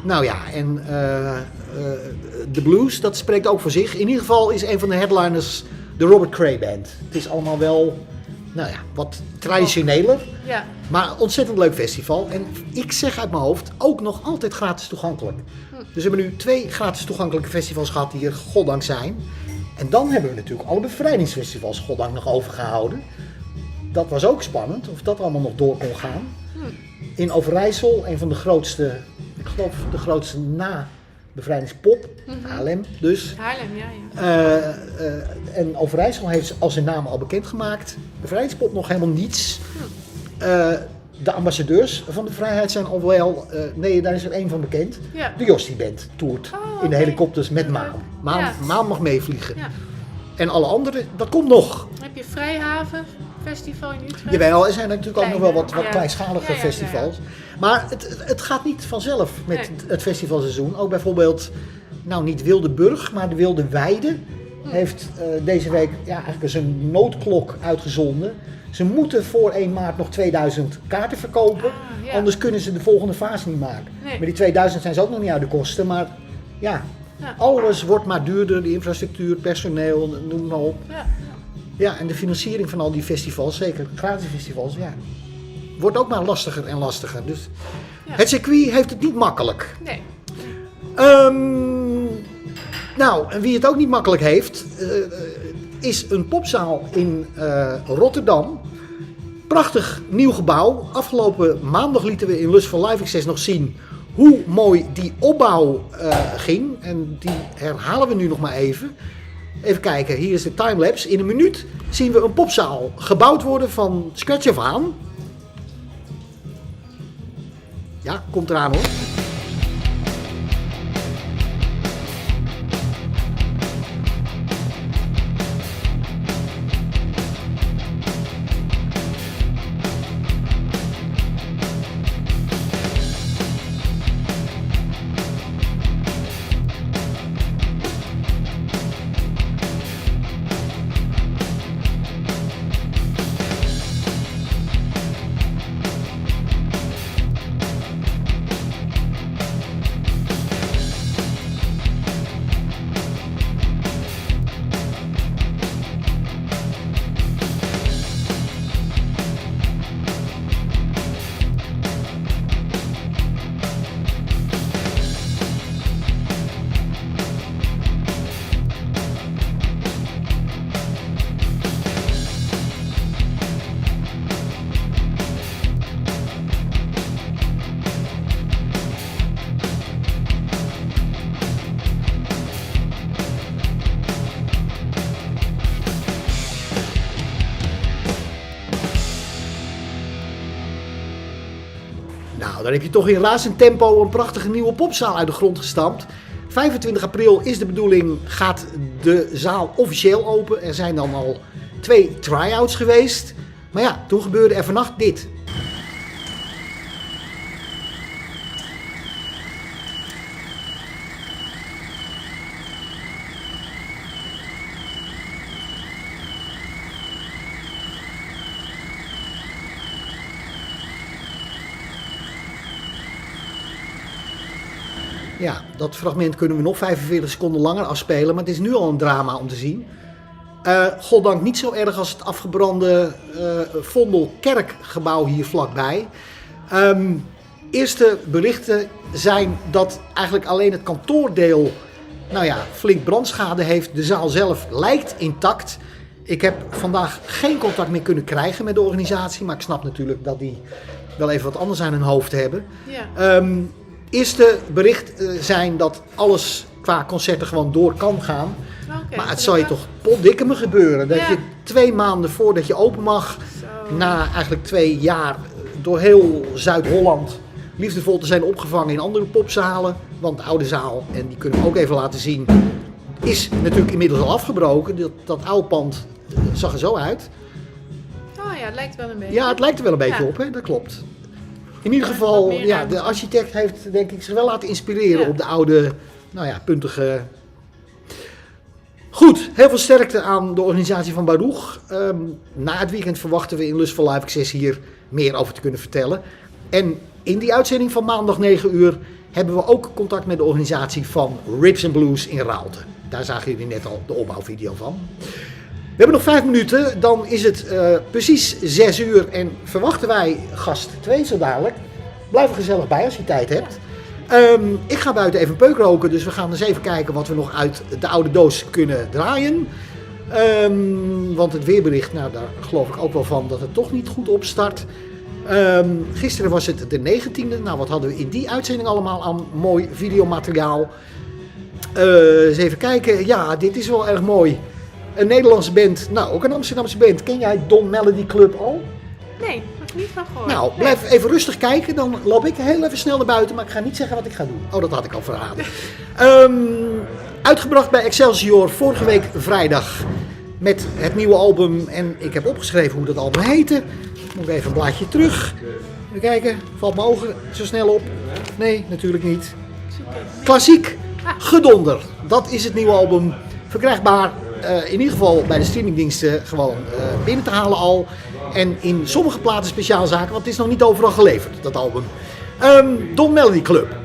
Nou ja, en de blues, dat spreekt ook voor zich. In ieder geval is een van de headliners de Robert Cray Band. Het is allemaal wel, nou ja, wat traditioneler. Ja. Maar ontzettend leuk festival. En ik zeg uit mijn hoofd, ook nog altijd gratis toegankelijk. Dus we hebben nu 2 gratis toegankelijke festivals gehad die er goddank zijn. En dan hebben we natuurlijk alle bevrijdingsfestivals goddank nog overgehouden. Dat was ook spannend, of dat allemaal nog door kon gaan. In Overijssel, een van de grootste, ik geloof de grootste na bevrijdingspop, Haarlem dus. Haarlem, ja. En Overijssel heeft als zijn naam al bekendgemaakt. Bevrijdingspop nog helemaal niets. De ambassadeurs van de vrijheid zijn al wel, nee, daar is er één van bekend. Ja. De Jostie Band toert in de helikopters met Maan. Maan mag meevliegen. Ja. En alle anderen, dat komt nog. Heb je Vrijhaven Festival in Utrecht? Jawel, er zijn natuurlijk ook nog wel wat Ja. kleinschalige Ja. festivals. Maar het gaat niet vanzelf met het festivalseizoen. Ook bijvoorbeeld, nou niet Wildeburg, maar de Wilde Weide heeft deze week eigenlijk eens een noodklok uitgezonden. Ze moeten voor 1 maart nog 2000 kaarten verkopen, ja. Anders kunnen ze de volgende fase niet maken. Nee. Met die 2000 zijn ze ook nog niet uit de kosten, maar ja, alles wordt maar duurder. De infrastructuur, personeel, noem maar op. Ja. Ja, en de financiering van al die festivals, zeker gratis festivals, ja, wordt ook maar lastiger en lastiger. Dus het circuit heeft het niet makkelijk. Nee. Nou, en wie het ook niet makkelijk heeft, is een popzaal in Rotterdam. Prachtig nieuw gebouw. Afgelopen maandag lieten we in Lust voor LiveXStv nog zien hoe mooi die opbouw ging. En die herhalen we nu nog maar even. Even kijken, hier is de timelapse. In een minuut zien we een popzaal gebouwd worden van scratch af aan. Ja, komt eraan hoor. dan heb je toch in razend tempo een prachtige nieuwe popzaal uit de grond gestampt. 25 april is de bedoeling, gaat de zaal officieel open. Er zijn dan al 2 try-outs geweest. Maar ja, toen gebeurde er vannacht dit. Ja, dat fragment kunnen we nog 45 seconden langer afspelen, maar het is nu al een drama om te zien. Goddank niet zo erg als het afgebrande Vondelkerkgebouw hier vlakbij. Eerste berichten zijn dat eigenlijk alleen het kantoordeel flink brandschade heeft. De zaal zelf lijkt intact. Ik heb vandaag geen contact meer kunnen krijgen met de organisatie, maar ik snap natuurlijk dat die wel even wat anders aan hun hoofd hebben. Ja. Eerste bericht zijn dat alles qua concerten gewoon door kan gaan. Okay, maar het zal je toch potdikke me gebeuren. Dat je 2 maanden voordat je open mag, na eigenlijk 2 jaar door heel Zuid-Holland liefdevol te zijn opgevangen in andere popzalen. Want de oude zaal, en die kunnen we ook even laten zien, is natuurlijk inmiddels al afgebroken. Dat oude pand zag er zo uit. Oh ja, het lijkt wel een beetje. Ja, het lijkt er wel een beetje op, hè? Dat klopt. In ieder geval, ja, de architect heeft denk ik zich wel laten inspireren op de oude, puntige... Goed, heel veel sterkte aan de organisatie van Baruch. Na het weekend verwachten we in Lust van LiveXS hier meer over te kunnen vertellen. En in die uitzending van maandag 9 uur hebben we ook contact met de organisatie van Ribs & Blues in Raalte. Daar zagen jullie net al de opbouwvideo van. We hebben nog 5 minuten, dan is het precies 6 uur en verwachten wij gast 2 zo dadelijk. Blijf er gezellig bij als je tijd hebt. Ik ga buiten even een peuk roken, dus we gaan eens even kijken wat we nog uit de oude doos kunnen draaien. Want het weerbericht, daar geloof ik ook wel van dat het toch niet goed opstart. Gisteren was het de 19e. Nou, wat hadden we in die uitzending allemaal aan mooi videomateriaal. Eens even kijken. Ja, dit is wel erg mooi. Een Nederlandse band, ook een Amsterdamse band. Ken jij Don Melody Club al? Nee, heb ik niet van gehoord. Nou, blijf even rustig kijken. Dan loop ik heel even snel naar buiten. Maar ik ga niet zeggen wat ik ga doen. Oh, dat had ik al verraden. Uitgebracht bij Excelsior vorige week vrijdag. Met het nieuwe album. En ik heb opgeschreven hoe dat album heette. Moet ik even een blaadje terug. Even kijken. Valt mijn ogen zo snel op? Nee, natuurlijk niet. Klassiek. Gedonder. Dat is het nieuwe album. Verkrijgbaar in ieder geval bij de streamingdiensten gewoon binnen te halen al. En in sommige platen speciaalzaken, want het is nog niet overal geleverd, dat album. Don Melody Club.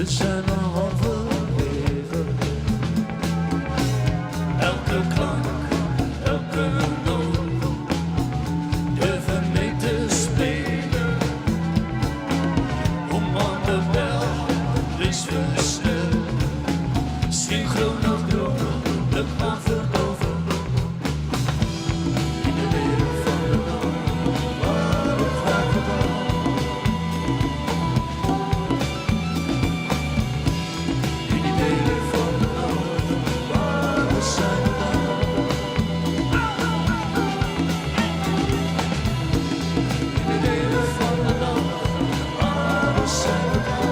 we zijn al halverwege. Elke klank, elke noot, durven mee te spelen. Om aan de bel, wees versneld. Synchroon of droom, de maan verdoven. In de wereld van de nacht, waar het gaat gedaan. In de wereld van de nacht, waar we zijn gedaan. In de wereld van de nacht, waar we zijn gedaan.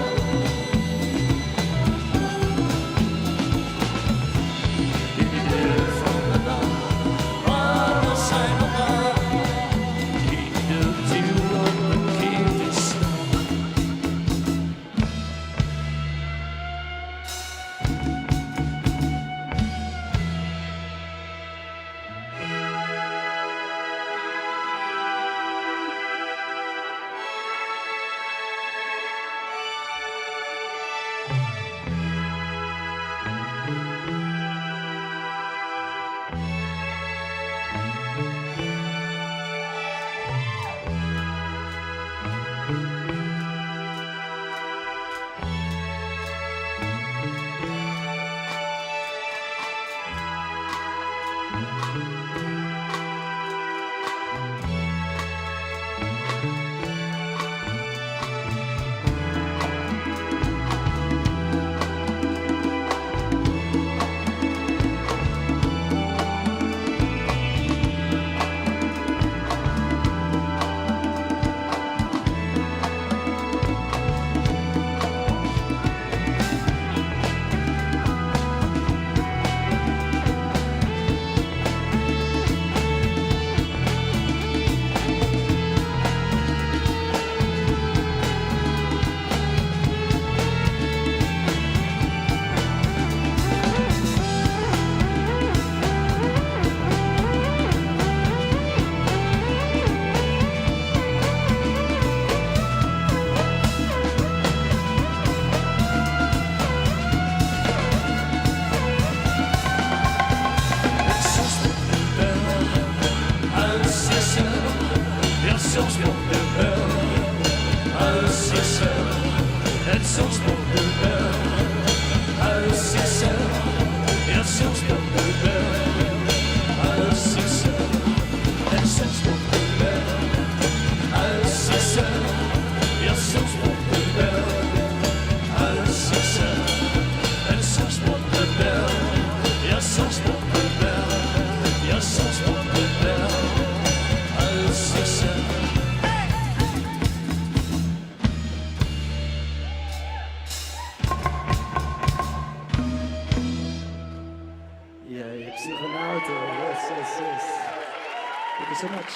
Thank you so much.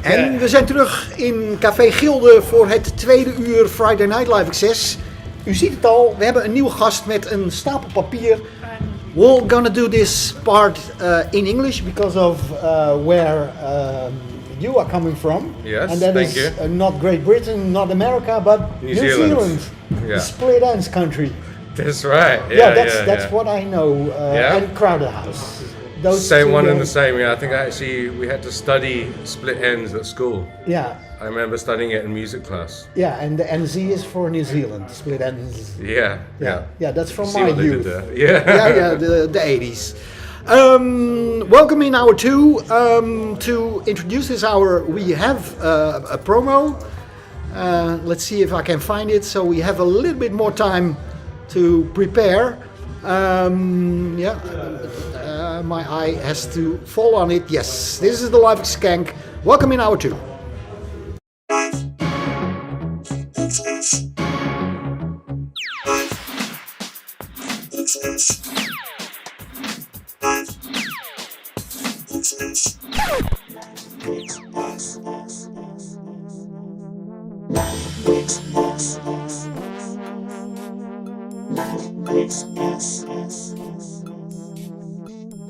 En we zijn terug in Café Gilde voor het tweede uur Friday Night LiveXS. U ziet het al, we hebben een nieuwe gast met een stapel papier. We're gonna do this part in English because of where you are coming from. Yes, and that thank is you. Not Great Britain, not America, but New Zealand. Yeah. The split ends country. That's right. That's what I know. And Crowded House. Those Same two one and the names. same. Yeah, I think we had to study split ends at school. Yeah. I remember studying it in music class. Yeah, and the NZ is for New Zealand. Split ends. Yeah. Yeah, that's from See my what they youth. did there. Yeah. The 80s. Welcome in hour two. To introduce this hour, we have a promo. Let's see if I can find it. So we have a little bit more time to prepare. My eye has to fall on it. Yes, this is the live skank. Welcome in hour two.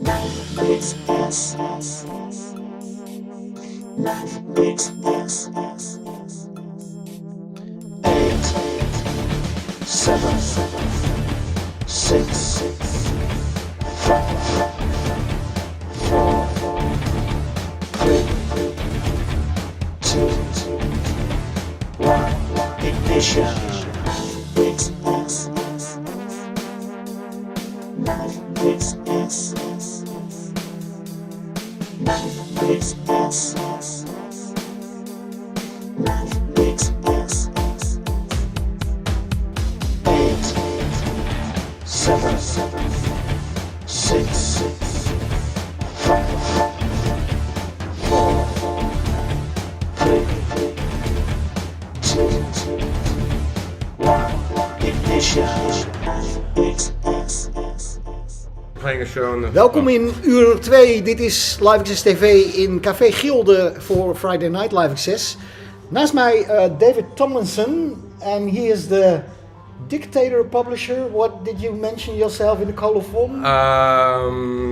LiveXStv. Playing a show on the. Welkom in uur 2. Dit is LiveXS TV in Café Gilde voor Friday Night LiveXS. Naast mij David Tomlinson, and he is the dictator publisher. What did you mention yourself in the call of form?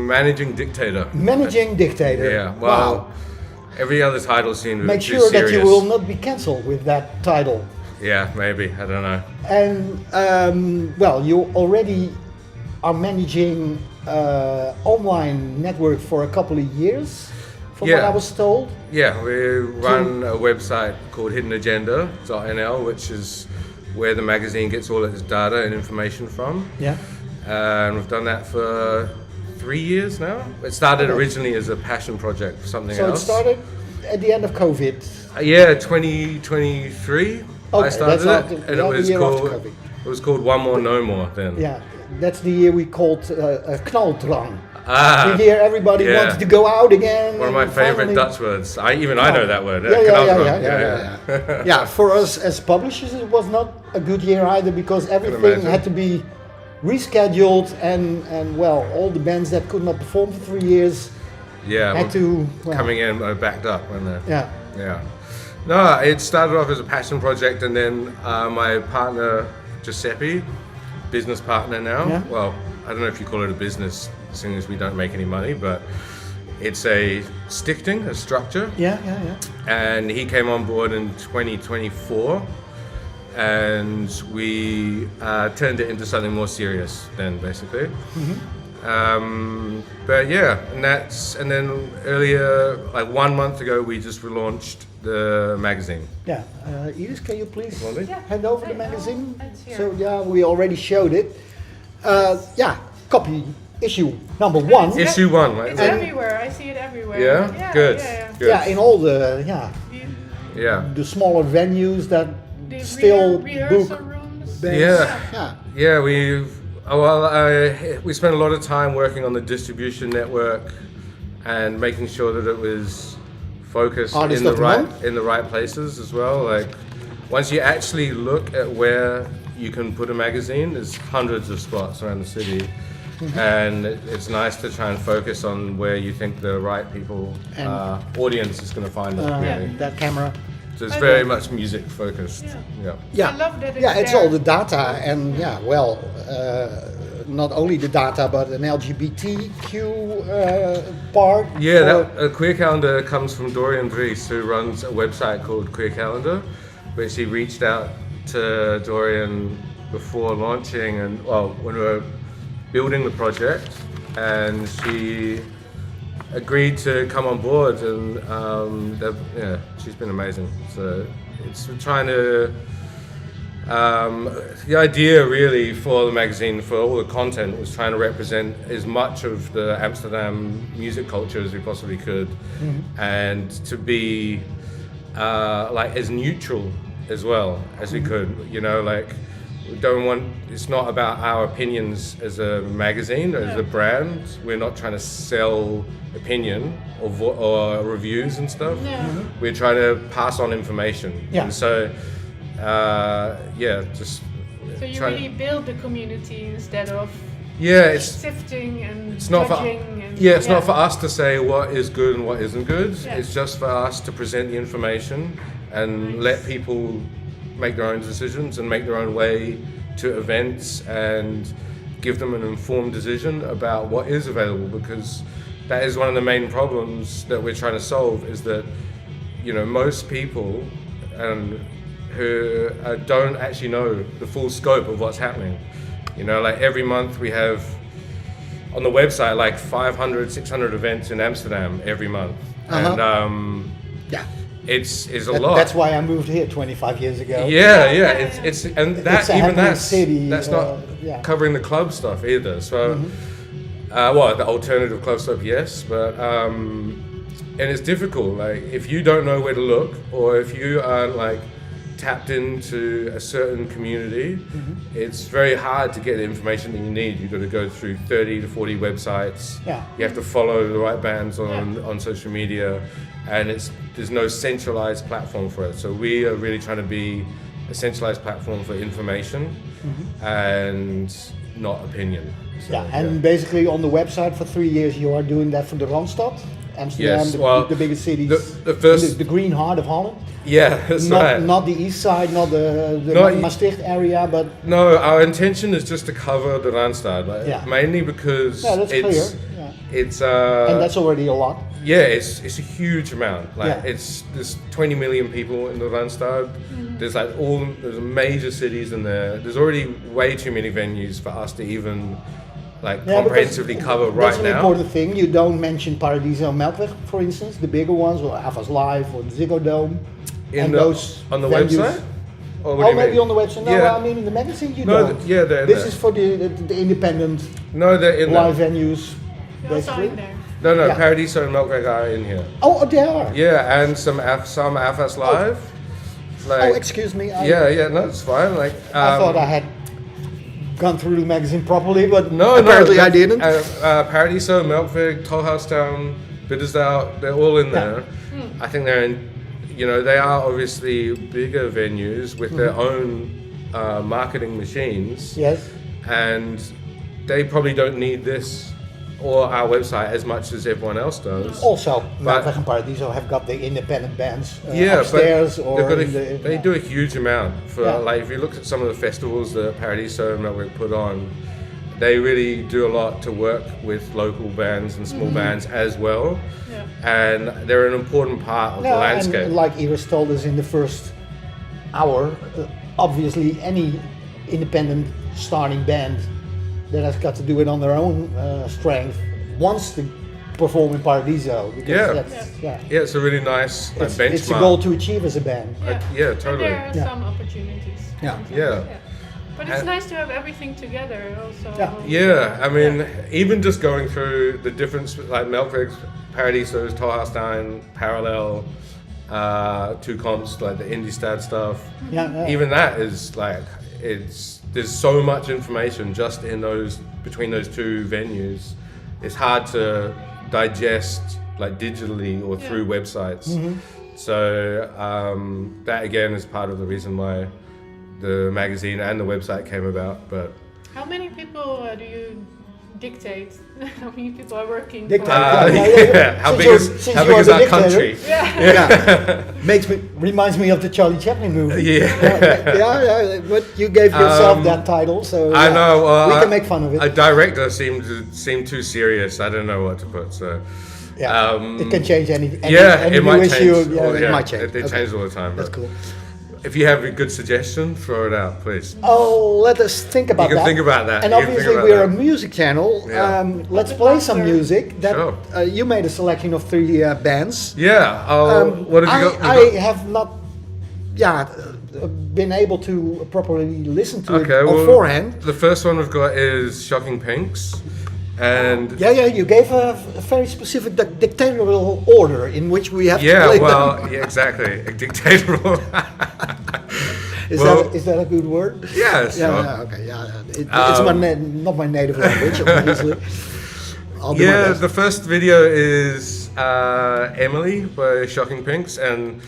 Managing dictator. Managing dictator. Yeah. Well, Wow. every other title seemed Make too sure serious. that you will not be cancelled with that title. Yeah, maybe. I don't know. And well, you already are managing online network for a couple of years, from what Yeah. I was told. Yeah, we run a website called hiddenagenda.nl, which is where the magazine gets all its data and information from. Yeah. And we've done that for 3 years now. It started originally as a passion project for something So else. it started at the end of COVID. Yeah, 2023. Okay, I started that's it, not and the year after COVID. it was called One More No More then. Yeah, that's the year we called knaldrang. Ah, The year everybody yeah. wanted to go out again. One of my and favorite finally- Dutch words. I know that word. Yeah. Yeah, for us as publishers, it was not a good year either because everything imagine. had to be rescheduled and well, all the bands that could not perform for 3 years Yeah, had to coming in backed up, weren't they? Yeah. Yeah. No, it started off as a passion project, and then my partner Giuseppe, business partner now. Yeah. Well, I don't know if you call it a business, seeing as we don't make any money, but it's a stichting, a structure. Yeah. And he came on board in 2024, and we turned it into something more serious then, basically. But yeah, and then earlier, like 1 month ago, we just relaunched the magazine. Yeah. Iris, can you please Yeah. hand over the Hey, magazine? it's here. So yeah, we already showed it. Copy issue number 1. Issue 1, right? It's everywhere. I see it everywhere. Yeah? Good. Yeah. Good. Yeah, in all the the smaller venues that The still rehearsal book rooms. bands. Yeah. Yeah, we spent a lot of time working on the distribution network and making sure that it was focused Artist in of the month? the right places as well. Like once you actually look at where you can put a magazine, there's hundreds of spots around the city. And it's nice to try and focus on where you think the right people, And- audience is going to find it. Really. That camera. So it's very much music focused. Yeah. Yeah, I love that it's yeah, it's there. all the data and not only the data but an LGBTQ part. Yeah, for- a queer calendar comes from Dorian Vries, who runs a website called Queer Calendar, which he reached out to Dorian before launching and when we were building the project, and she agreed to come on board, and she's been amazing. So it's trying to the idea really for the magazine, for all the content, was trying to represent as much of the Amsterdam music culture as we possibly could, and to be like as neutral as well as we could. You know, like we don't want. It's not about our opinions as a magazine or as a brand. We're not trying to sell opinion or reviews and stuff. We're trying to pass on information. Yeah. And so, just. So you trying- really build the community instead of Yeah, it's sifting and it's not for judging. And, it's not for us to say what is good and what isn't good. Yeah. It's just for us to present the information and let people make their own decisions and make their own way to events and give them an informed decision about what is available, because that is one of the main problems that we're trying to solve, is that, you know, most people who don't actually know the full scope of what's happening. You know, like every month we have on the website like 500, 600 events in Amsterdam every month. And Yeah. it's a lot. That's why I moved here 25 years ago. Yeah, it's and that It's a even happening city, that's not yeah. covering the club stuff either. So, well, the alternative club stuff, yes, but and it's difficult. Like if you don't know where to look, or if you aren't like tapped into a certain community, it's very hard to get the information that you need. You've got to go through 30 to 40 websites. Yeah. You have to follow the right bands on social media, and there's no centralized platform for it. So we are really trying to be a centralized platform for information and not opinion. So, Yeah, and basically on the website for 3 years you are doing that for the Randstad, Amsterdam, Yes, well, the biggest cities, the first- the green heart of Holland. Yeah, that's right. Not the east side, not the Not- Maastricht area, but No, our intention is just to cover the Randstad, like, Yeah. mainly because Yeah, that's it's clear, yeah. it's and that's already a lot. yeah, it's a huge amount. Like Yeah. there's 20 million people in the Randstad. There's there's major cities in there. There's already way too many venues for us to even like Yeah, comprehensively because cover that's right an now. important thing. You don't mention Paradiso and Melkweg, for instance, the bigger ones, or Avas Live or the Ziggo Dome. On the venues. website? Or what do Oh, you maybe mean? on the website. No, Yeah. I mean in the magazine you No, don't. they're in This there. is for the independent No, they're in live there. venues, You're also basically. in there. No, Yeah. Paradiso and Melkweg are in here. Oh, they are. Yeah, and some AFAS Live. Like, Oh, excuse me. yeah, no, it's fine. Like, I thought I had gone through the magazine properly, but no, apparently I didn't. Paradiso, Melkweg, Tolhuistown, Bittersdale, they're all in there. I think they're in, you know, they are obviously bigger venues with their own marketing machines. Yes. And they probably don't need this or our website as much as everyone else does. Also, But- Melkweg and Paradiso have got the independent bands Yeah, upstairs but or they've got in the, they do a huge amount for Yeah. like if you look at some of the festivals that Paradiso and Melkweg put on, they really do a lot to work with local bands and small bands as well, and they're an important part of the landscape. And like Iris told us in the first hour, obviously any independent starting band that has got to do it on their own strength wants to perform in Paradiso. Because Yeah. that's, yeah. Yeah, it's a really nice like, benchmark. It's a goal to achieve as a band. Yeah, And totally. there are Yeah. some opportunities. Yeah. Yeah. But it's And- nice to have everything together also. Yeah. Yeah, I mean, even just going through the difference, like Melkweg's, Paradiso's, Tolhuistown, Parallel, two comps, like the Indiestad stuff. Yeah. Even that is like, there's so much information just in those, between those two venues. It's hard to digest like digitally or through websites. So that again is part of the reason why the magazine and the website came about. But How many people do you dictate? How many people are working? Dictate. yeah, how Since big you're- is since how you big are is the our dictator. country? Reminds me of the Charlie Chaplin movie. Yeah. yeah, but you gave yourself that title, so I yeah, know. Well, we can make fun of it. A director seemed too serious. I don't know what to put. So Yeah, it can change any yeah, any it new might issue. change. Yeah, Well, it might change. It Okay. changes all the time. That's but cool. If you have a good suggestion, throw it out, please. Oh, let us think about You can that. think about that. And You can think obviously, about we're that. a music channel. Yeah. Let's play some music. That Sure. you made a selection of 3 bands. Yeah. What have you got? I have not, been able to properly listen to it beforehand. The first one we've got is Shocking Pinks, and Yeah, you gave a very specific dictatorial order in which we have to play them. yeah, exactly, a dictatorial. Is that a good word? Yeah, sure. Yeah, okay, yeah. It's not my native language, obviously. I'll do my Yeah, best. the first video is Emily by Shocking Pinks, and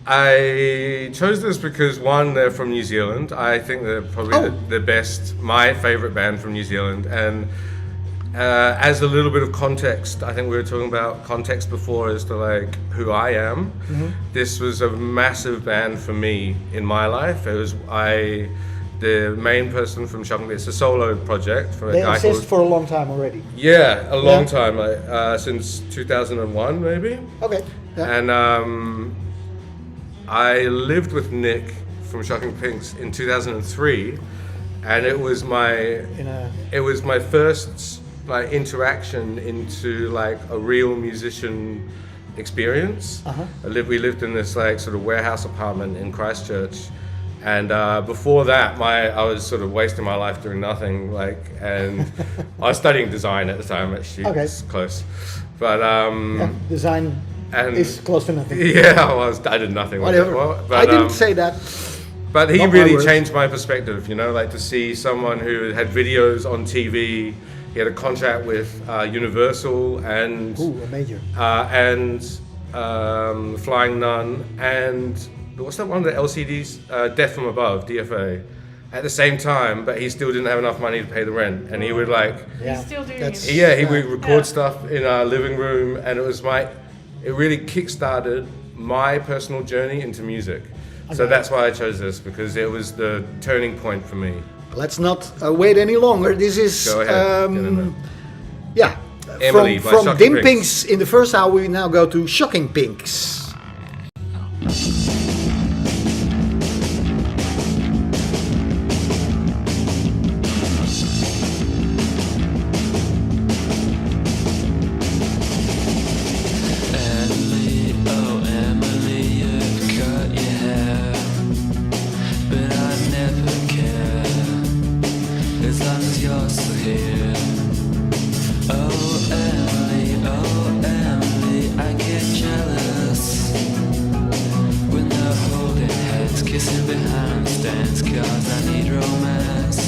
I chose this because one, they're from New Zealand. I think they're probably the best, my favorite band from New Zealand, and as a little bit of context, I think we were talking about context before as to like who I am. This was a massive band for me in my life. I the main person from Shocking. It's a solo project from a They guy exist called. for a long time already. Yeah, a long Yeah. time, like since 2001 maybe. Okay. Yeah. And I lived with Nick from Shocking Pinks in 2003, and it was my first like interaction into like a real musician experience. We lived in this like sort of warehouse apartment in Christchurch, and before that I was sort of wasting my life doing nothing, like, and I was studying design at the time actually. Okay. It's close, but Design and is close to nothing. yeah, I did nothing with Whatever. it. Well, but, I didn't say that. But he Not my really words. changed my perspective, you know, like to see someone who had videos on TV. He had a contract with Universal and Ooh, a major. Flying Nun, and what's that one of the LCDs? Death from Above, DFA. At the same time, but he still didn't have enough money to pay the rent, and he would like, Yeah. Still doing That's- it. yeah, he would record stuff in our living room, and it really kick-started my personal journey into music. So Okay. that's why I chose this, because it was the turning point for me. Let's not wait any longer. This is Go ahead. Get in there. yeah. Emily by from Shocking Dim Pinks. Pinks in the first hour, we now go to Shocking Pinks. Emily, oh Emily, you've cut your hair, but I never care, as long as you're still here. Oh Emily, I get jealous when they're holding heads, kissing behind stands, 'cause I need romance.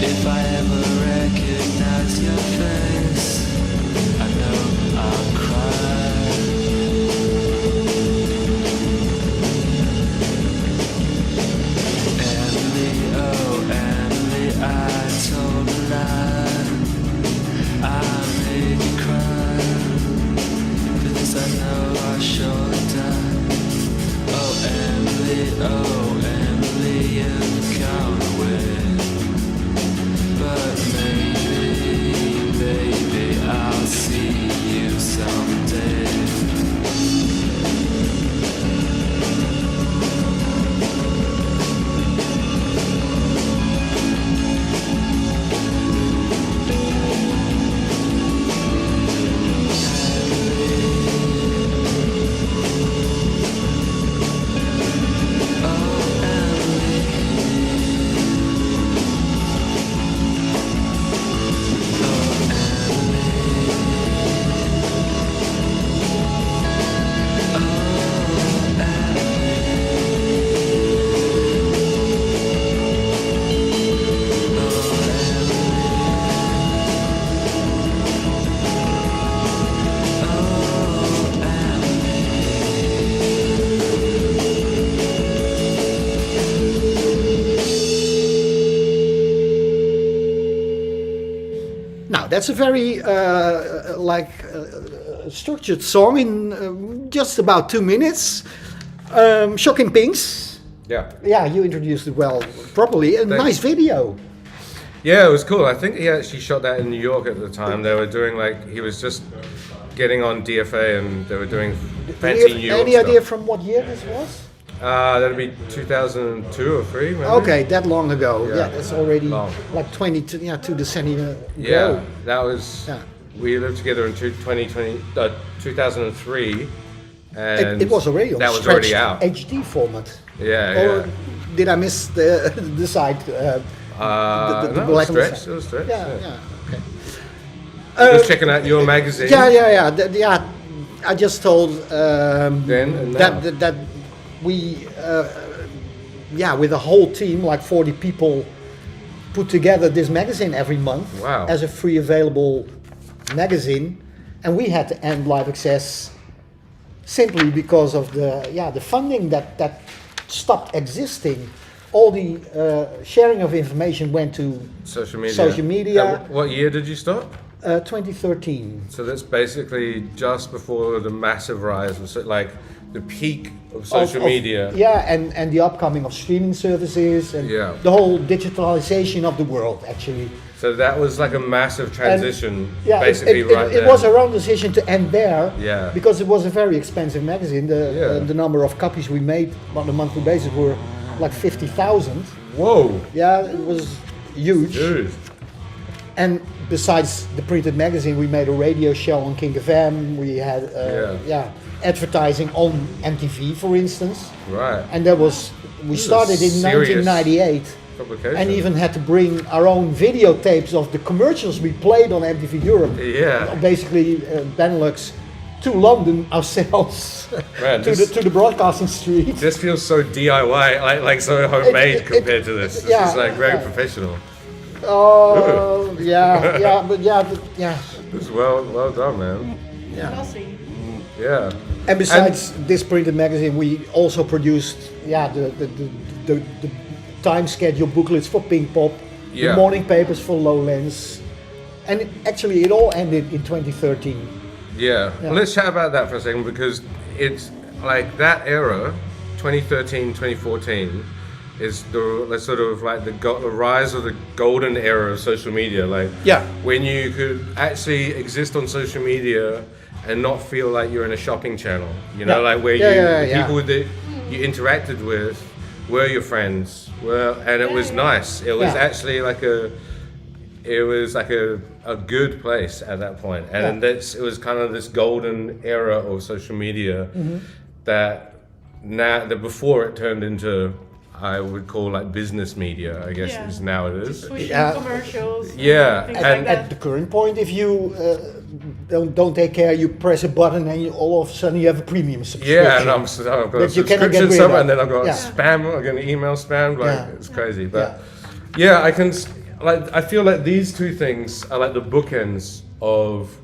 If I ever recognize your face, I know I'll cry. Emily, oh Emily, I told a lie. I made you cry. For this I know I surely die. Oh Emily, you've gone away. But maybe I'll see you someday. Now that's a very structured song in just about 2 minutes. Shocking Pinks. Yeah. Yeah, you introduced it well, properly. A Thanks. nice video. Yeah, it was cool. I think he actually shot that in New York at the time. They were doing he was just getting on DFA, and they were doing fancy New York Any stuff. idea from what year this was? That'd be 2002 or 3, maybe. Okay, that long ago. Yeah. Yeah, that's already Long. like 2 decennia ago. Yeah, that was. Yeah. We lived together in 2003, and It was already on that was already stretched out. HD format. Yeah, Or yeah. did I miss the side? No, it was black on the stretched. side? It was stretched. Yeah, Yeah. yeah, okay. Just checking out your magazine. Yeah. I just told Then and now. that we, with a whole team, like 40 people, put together this magazine every month Wow. as a free available magazine, and we had to end LiveXS simply because of the funding that stopped existing. All the sharing of information went to Social media. Social media. What year did you stop? 2013. So that's basically just before the massive rise of the peak of social media. Yeah, and the upcoming of streaming services and the whole digitalization of the world, actually. So that was like a massive transition, Yeah, basically, right there. It was our own decision to end there, Yeah. because it was a very expensive magazine. The number of copies we made on a monthly basis were like 50,000. Whoa! Yeah, it was huge. Dude. And besides the printed magazine, we made a radio show on King FM. We had advertising on MTV, for instance. Right. And we started in serious 1998. And even had to bring our own videotapes of the commercials we played on MTV Europe. Yeah. Basically, Benelux to London ourselves. Man, to the broadcasting street. This feels so DIY, like so homemade compared to this. This is like very professional. Oh, yeah. It's well done, man. Classy. Yeah. And besides this printed magazine, we also produced the time schedule booklets for Pink Pop, the morning papers for Lowlands, and actually it all ended in 2013. Yeah. Well, let's chat about that for a second, because it's like that era, 2013, 2014, is the sort of like the rise of the golden era of social media. Like when you could actually exist on social media and not feel like you're in a shopping channel, you know, like where the people that you interacted with were your friends, and it was nice. It was actually like a good place at that point, and it was kind of this golden era of social media that before it turned into, I would call like business media, I guess is now it is. Pushing commercials. Yeah, and at the current point, if you don't take care, you press a button and all of a sudden you have a premium subscription. Yeah, and I've got a subscription somewhere, and then I've got spam, I've got an email spam, it's crazy. But I feel like these two things are like the bookends of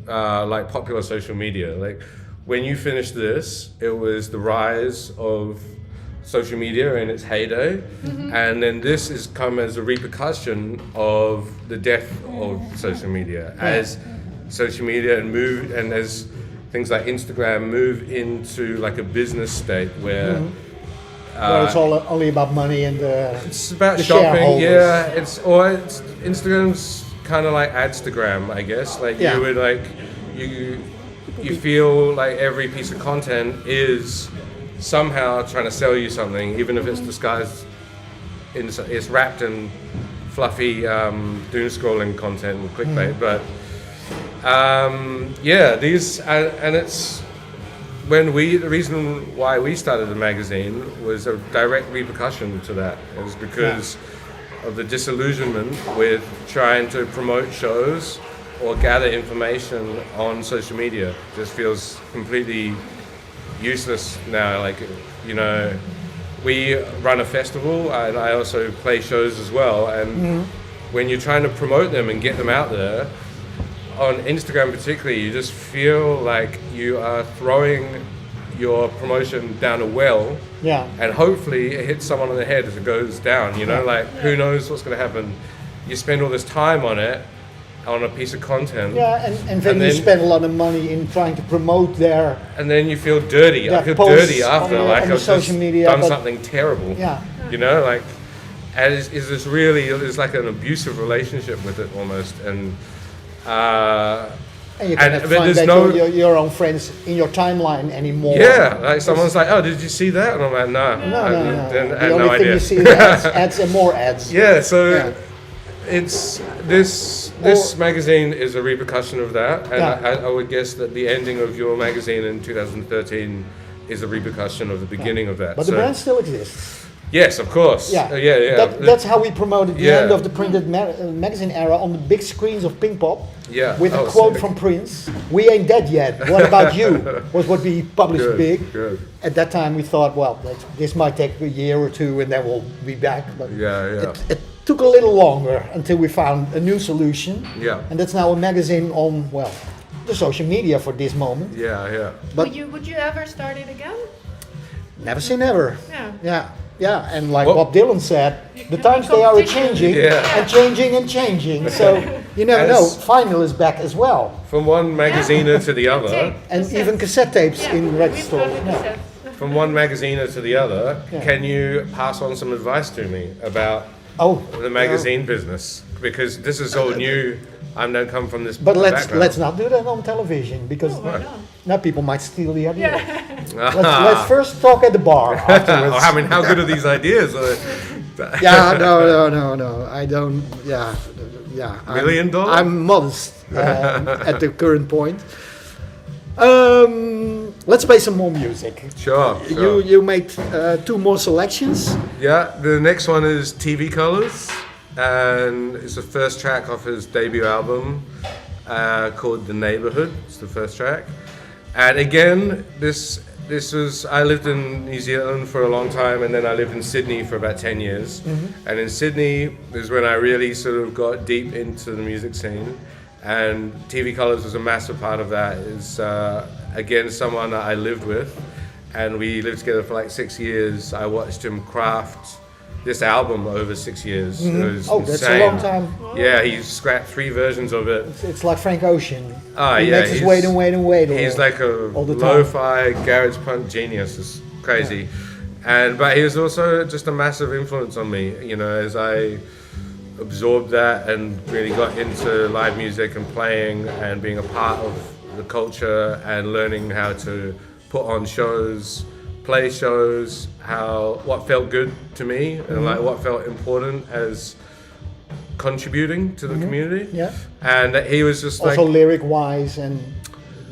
like popular social media. Like when you finish this, it was the rise of social media in its heyday, and then this has come as a repercussion of the death of social media as social media and as things like Instagram move into like a business state where it's all only about money and it's about the shopping. Yeah, it's Instagram's kind of like Adstagram, I guess. Like you would like you feel like every piece of content is somehow trying to sell you something, even if it's disguised it's wrapped in fluffy doom scrolling content and clickbait. But these and it's the reason why we started the magazine was a direct repercussion to that. It was because of the disillusionment with trying to promote shows or gather information on social Media. It just feels completely useless now. Like, you know, we run a festival and I also play shows as well, and when you're trying to promote them and get them out there on Instagram particularly, you just feel like you are throwing your promotion down a well, and hopefully it hits someone on the head as it goes down, you know, like who knows what's going to happen. You spend all this time on it, on a piece of content. And then you spend a lot of money in trying to promote their... And then you feel dirty. I feel dirty after, like I've just done something terrible. You know, like, and is this really, there's like an abusive relationship with it almost. And you cannot find that your own friends in your timeline anymore. Yeah, like someone's like, oh, did you see that? And I'm like, no. The only thing you see is ads and more ads. Yeah, so... It's this magazine is a repercussion of that, and I would guess that the ending of your magazine in 2013 is a repercussion of the beginning of that. But the brand still exists. Yes, of course. That's how we promoted the end of the printed magazine era on the big screens of Pink Pop. With a quote from Prince: "We ain't dead yet. What about you?" was what we published big. At that time, we thought, well, this might take a year or two, and then we'll be back. But it took a little longer until we found a new solution. And that's now a magazine on, well, the social media for this moment. But would you ever start it again? Never say never. Yeah, and like What? Bob Dylan said, the times they are changing Yeah. and changing and changing. So you never know. Vinyl is back as well, From one magaziner to the other, and even cassette tapes in record stores. Yeah. from one magaziner to the other, Yeah. can you pass on some advice to me about Oh, the magazine business? Because this is all new. I don't come from this but background. let's not do that on television because now people might steal the idea. Yeah. Let's first talk at the bar afterwards. I mean, how good are these ideas? Yeah, no. I don't. Yeah. $1 million? I'm modest at the current point. Let's play some more music. Sure. You made 2 more selections. Yeah, the next one is TV Colors, and it's the first track off his debut album called The Neighborhood. It's the first track. And again, this was, I lived in New Zealand for a long time, and then I lived in Sydney for about 10 years. And in Sydney is when I really sort of got deep into the music scene. And TV Colors was a massive part of that. Is again someone that I lived with, and we lived together for like 6 years. I watched him craft this album over 6 years. It was Oh, that's insane. a long time. Yeah, he scrapped 3 versions of it. It's like Frank Ocean. Ah, He yeah, makes us wait and wait and wait. He's like a all the time. lo-fi garage punk genius. It's crazy. But he was also just a massive influence on me, you know, as I absorbed that and really got into live music and playing and being a part of the culture and learning how to put on shows, play shows, what felt good to me and like what felt important as contributing to the community. Yeah. And that he was just Also like lyric wise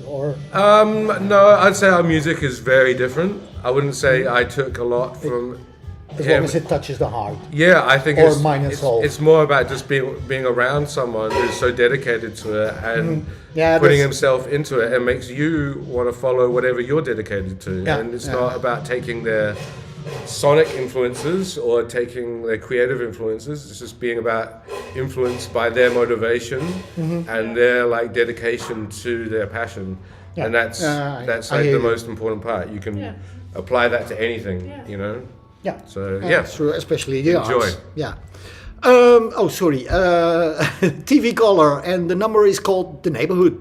or no, I'd say our music is very different. I wouldn't say I took a lot from as him. long as it touches the heart. Yeah, I think Or it's, mind and it's, soul. it's more about just being around someone who's so dedicated to it and Yeah, putting that's- himself into it and makes you want to follow whatever you're dedicated to. Yeah, And it's yeah. not about taking their sonic influences or taking their creative influences. It's just being about influenced by their motivation and their like dedication to their passion. Yeah. And that's I like hear the you. most important part. You can Yeah. apply that to anything, Yeah. you know. Yeah. So yeah. True, especially the Enjoy. arts. Yeah. Sorry. TV Color, and the number is called The Neighborhood.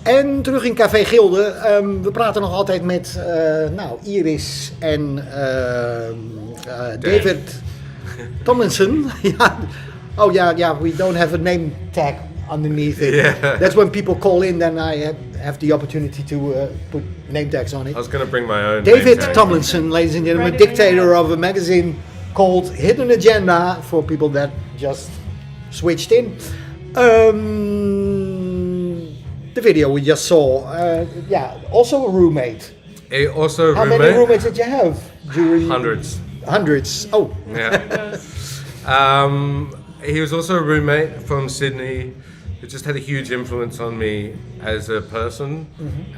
En terug in Café Gilde. We praten nog altijd met Iris en David Tomlinson. Ja. Oh yeah, we don't have a name tag underneath it. Yeah. That's when people call in, then I have the opportunity to put name tags on it. I was going to bring my own. David name tag. Tomlinson, ladies and gentlemen, dictator of a magazine called Hidden Agenda for people that just switched in. The video we just saw, also a roommate. Also a How roommate. many roommates did you have during? Hundreds. Hundreds. Oh. Yeah. He was also a roommate from Sydney who just had a huge influence on me as a person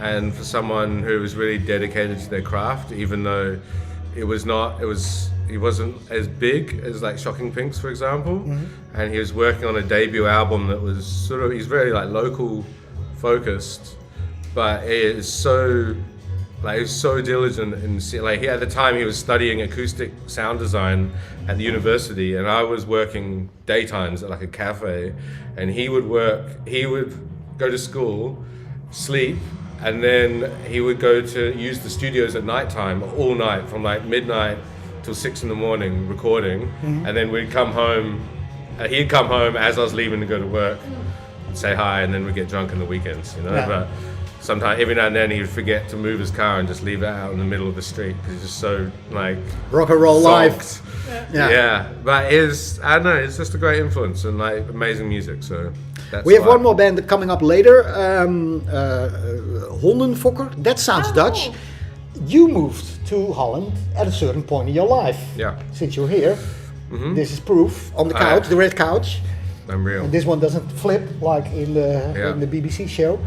and for someone who was really dedicated to their craft, even though he wasn't as big as like Shocking Pinks, for example, and he was working on a debut album that was he's very like local focused, but he was so diligent and at the time he was studying acoustic sound design at the university, and I was working daytimes at like a cafe, and he would go to school, sleep, and then he would go to use the studios at nighttime all night from like midnight till 6 a.m. recording, and then we'd come home. He'd come home as I was leaving to go to work, say hi, and then we'd get drunk on the weekends, you know. Yeah. But sometimes, every now and then, he would forget to move his car and just leave it out in the middle of the street because he's just so like rock and roll live. Yeah. But I don't know, it's just a great influence and like amazing music. So that's We have why. one more band coming up later. Hondenfokker. That sounds Dutch. You moved to Holland at a certain point in your life. Yeah. Since you're here, this is proof on the couch, the red couch. I'm real. And this one doesn't flip like in the BBC show.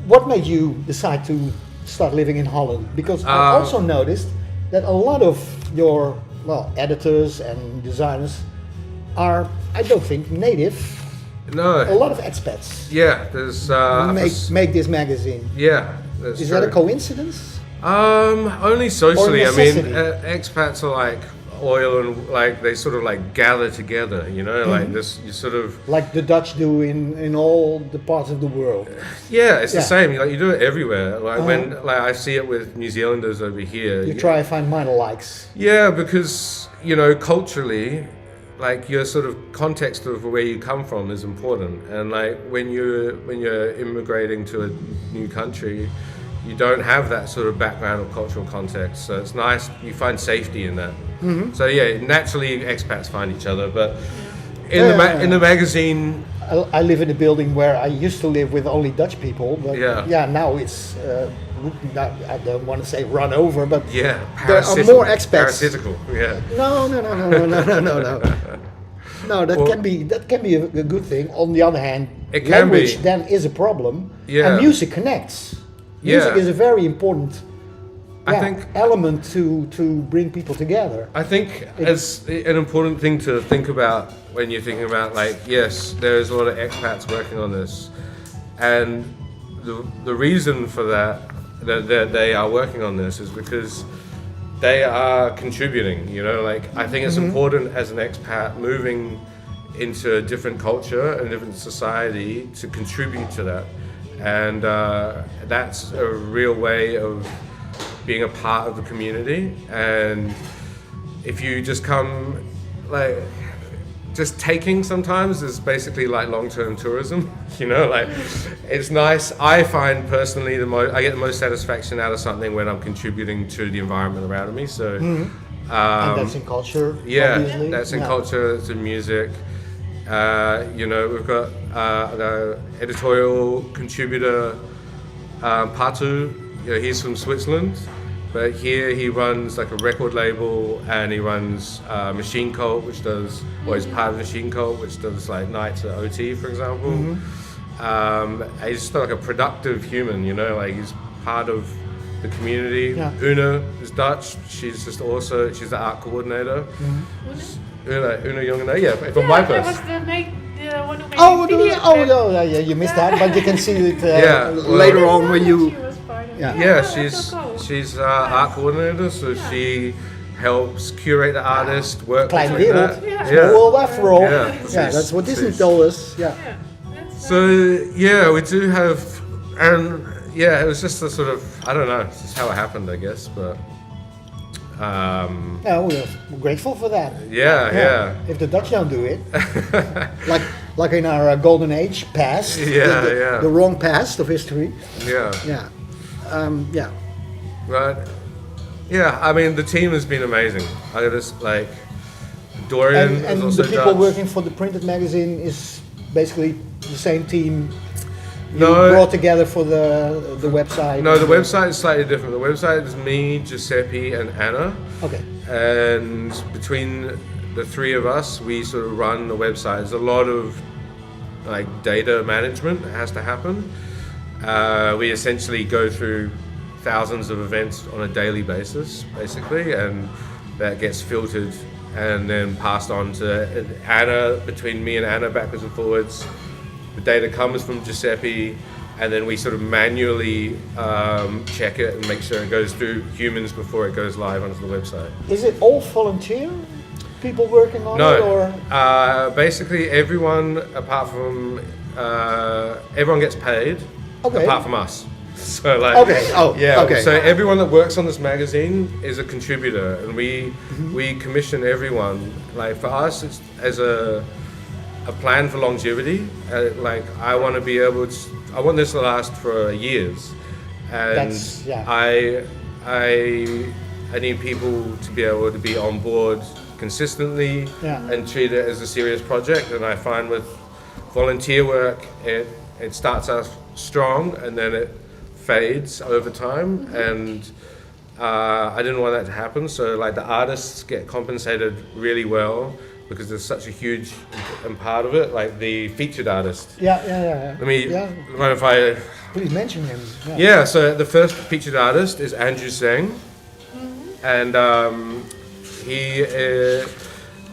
What made you decide to start living in Holland? Because I also noticed that a lot of your editors and designers are, I don't think, native. No. A lot of expats Yeah, there's make this magazine. Yeah, that's Is true. that a coincidence? Only socially. Or I mean, necessity? expats are like oil and like they sort of like gather together, you know, like this. You sort of Like the Dutch do in all the parts of the world. it's the Yeah. same. Like you do it everywhere. Like when I see it with New Zealanders over here. You try to find minor likes. Yeah, because culturally, like your sort of context of where you come from is important, and like when you're immigrating to a new country, you don't have that sort of background or cultural context. So it's nice you find safety in that. So naturally expats find each other, but in the magazine. I live in a building where I used to live with only Dutch people, but now it's I don't want to say run over, but there are more expats. Parasitical, yeah. No. No, that can be a good thing. On the other hand, It can language be. then is a problem, Yeah. and music connects. Music Yeah. is a very important I think element to bring people together. I think it's an important thing to think about when you're thinking about like, yes, there's a lot of expats working on this, and the reason for that they are working on this is because they are contributing. Like I think it's important as an expat moving into a different culture and a different society to contribute to that, and that's a real way of being a part of the community. And if you just come like just taking sometimes is basically like long-term tourism. Like it's nice. I find personally I get the most satisfaction out of something when I'm contributing to the environment around me. So And that's in culture. yeah, obviously. that's in culture, it's in music. We've got an editorial contributor, Patu. He's from Switzerland, but here he runs like a record label, and he runs Machine Cult, he's part of Machine Cult, which does like nights at OT, for example. He's just like a productive human, like he's part of the community. Yeah. Una is Dutch. She's the art coordinator. Una Jongeneer, from my that place. was the one who made the video. Yeah, you missed that, but you can see it well- later on when you. She was part of it. Yeah. Yeah, Oh, that's so cool. she's art coordinator, so she helps curate the artist, work Kleine between wereld. that. Small world after all. Yeah, Yeah, that's what Disney precies. told us. Yeah. So yeah, we do have, and yeah, it was just a sort of, I don't know, it's just how it happened, I guess, but Yeah, we're grateful for that. yeah. If the Dutch don't do it, like in our golden age past, the wrong past of history. Yeah. Yeah. Right. Yeah, I mean, the team has been amazing. I just like Dorian And is also the people Dutch. working for the printed magazine is basically the same team you No. brought together for the website. No, the website is slightly different. The website is me, Giuseppe, and Anna. Okay. And between the three of us, we sort of run the website. There's a lot of like data management that has to happen. We essentially go through thousands of events on a daily basis, basically, and that gets filtered and then passed on to Anna, between me and Anna, backwards and forwards. The data comes from Giuseppe, and then we sort of manually check it and make sure it goes through humans before it goes live onto the website. Is it all volunteer people working on it, No, or basically everyone apart from everyone gets paid, Okay. apart from us. So like, Okay, oh, yeah. okay. So everyone that works on this magazine is a contributor, and we commission everyone. Like for us, it's as a plan for longevity. Like I want to be able to. I want this to last for years, and That's- yeah. I need people to be able to be on board consistently Yeah. and treat it as a serious project. And I find with volunteer work, it starts out strong and then it fades over time. And I didn't want that to happen. So like the artists get compensated really well because there's such a huge part of it, like the featured artist. yeah. Let me, Yeah. mind if I, Please mention him. yeah, so the first featured artist is Andrew Seng, and he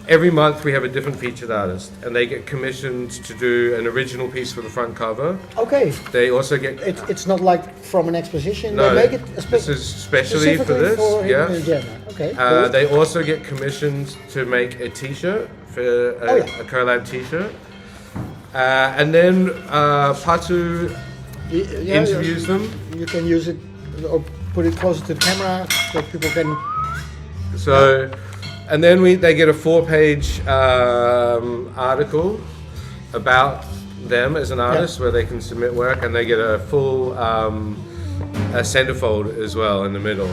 every month we have a different featured artist, and they get commissioned to do an original piece for the front cover. Okay. They also get It's not like from an exposition. no, They make it this is specially for this. For him Yeah. and Jenna. Okay. Cool. They also get commissioned to make a T-shirt for a collab T-shirt, and then Patu interviews them. You can use it or put it closer to the camera so people can. So, and then they get a 4-page article about them as an artist where they can submit work, and they get a full a centerfold as well in the middle.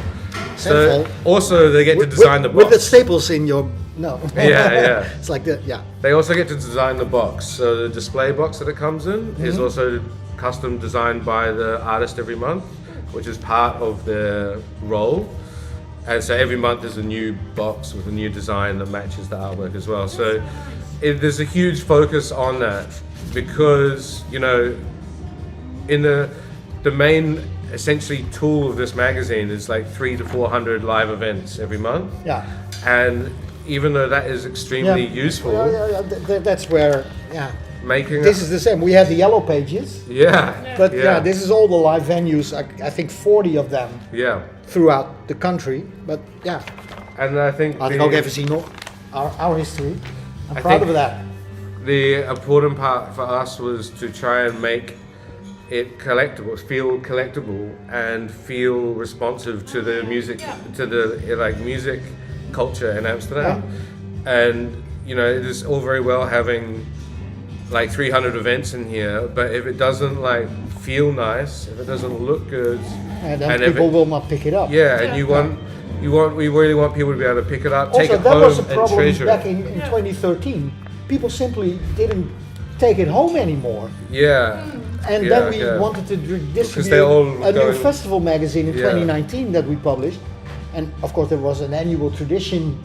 So Centerfold? also they get to design the box. with the staples in your no. Yeah. It's like that. Yeah. They also get to design the box. So the display box that it comes in is also custom designed by the artist every month, which is part of their role. And so every month there's a new box with a new design that matches the artwork as well. So there's a huge focus on that because, you know, in the main essentially tool of this magazine is like 300 to 400 live events every month. Yeah. And even though that is extremely useful, That's where. Yeah. making This is the same. We have the yellow pages, but this is all the live venues. I think 40 of them yeah. throughout the country. But yeah, And I think laat ik ook even zien nog our history. I'm I proud think- of that. the important part for us was to try and make it feel collectible and feel responsive to the music, to the music culture in Amsterdam. And you know, it is all very well having like 300 events in here, but if it doesn't like feel nice, if it doesn't look good, And then and if people it- will not pick it up. we really want people to be able to pick it up, take Also, it that home was a and problem treasure back it. in 2013. People simply didn't take it home anymore. Yeah. And Yeah, then we yeah. wanted to they distribute all a new going- festival magazine in Yeah. 2019 that we published. And of course there was an annual tradition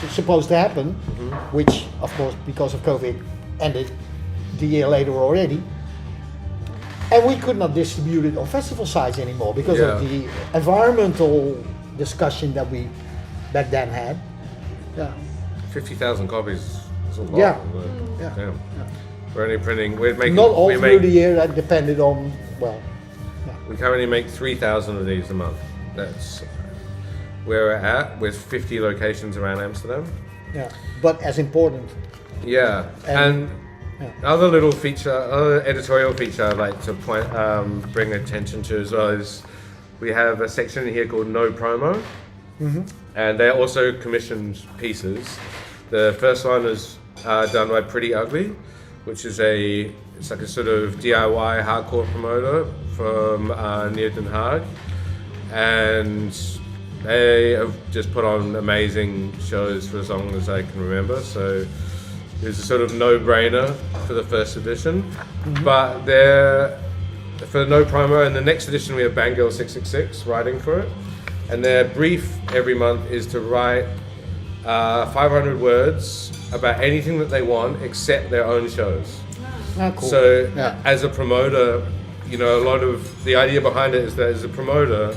supposed to happen, Mm-hmm. which of course because of COVID ended the year later already. And we could not distribute it on festival sites anymore because of the environmental discussion that we back then had. Yeah. 50,000 copies is a lot. Yeah. Yeah. Yeah. We're only printing. We're making. Not all we through make, the year, that depended on, well, We currently make 3,000 of these a month. That's where we're at with 50 locations around Amsterdam. Yeah, but as important. Yeah, and other little feature, other editorial feature I'd like to bring attention to as well is we have a section in here called No Promo, and they're also commissioned pieces. The first one is done by Pretty Ugly, which is it's like a sort of DIY hardcore promoter from near Den Haag, and they have just put on amazing shows for as long as I can remember. So it was a sort of no-brainer for the first edition, but for no promo, and the next edition we have Bangirl 666 writing for it, and their brief every month is to write 500 words about anything that they want except their own shows. Cool. So as a promoter, a lot of the idea behind it is that as a promoter,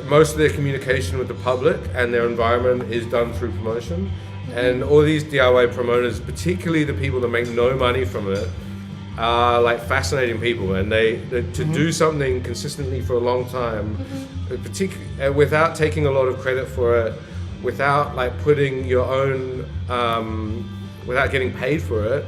most of their communication with the public and their environment is done through promotion. And all these DIY promoters, particularly the people that make no money from it, are like fascinating people, and they to do something consistently for a long time, without taking a lot of credit for it, without like putting your own, without getting paid for it.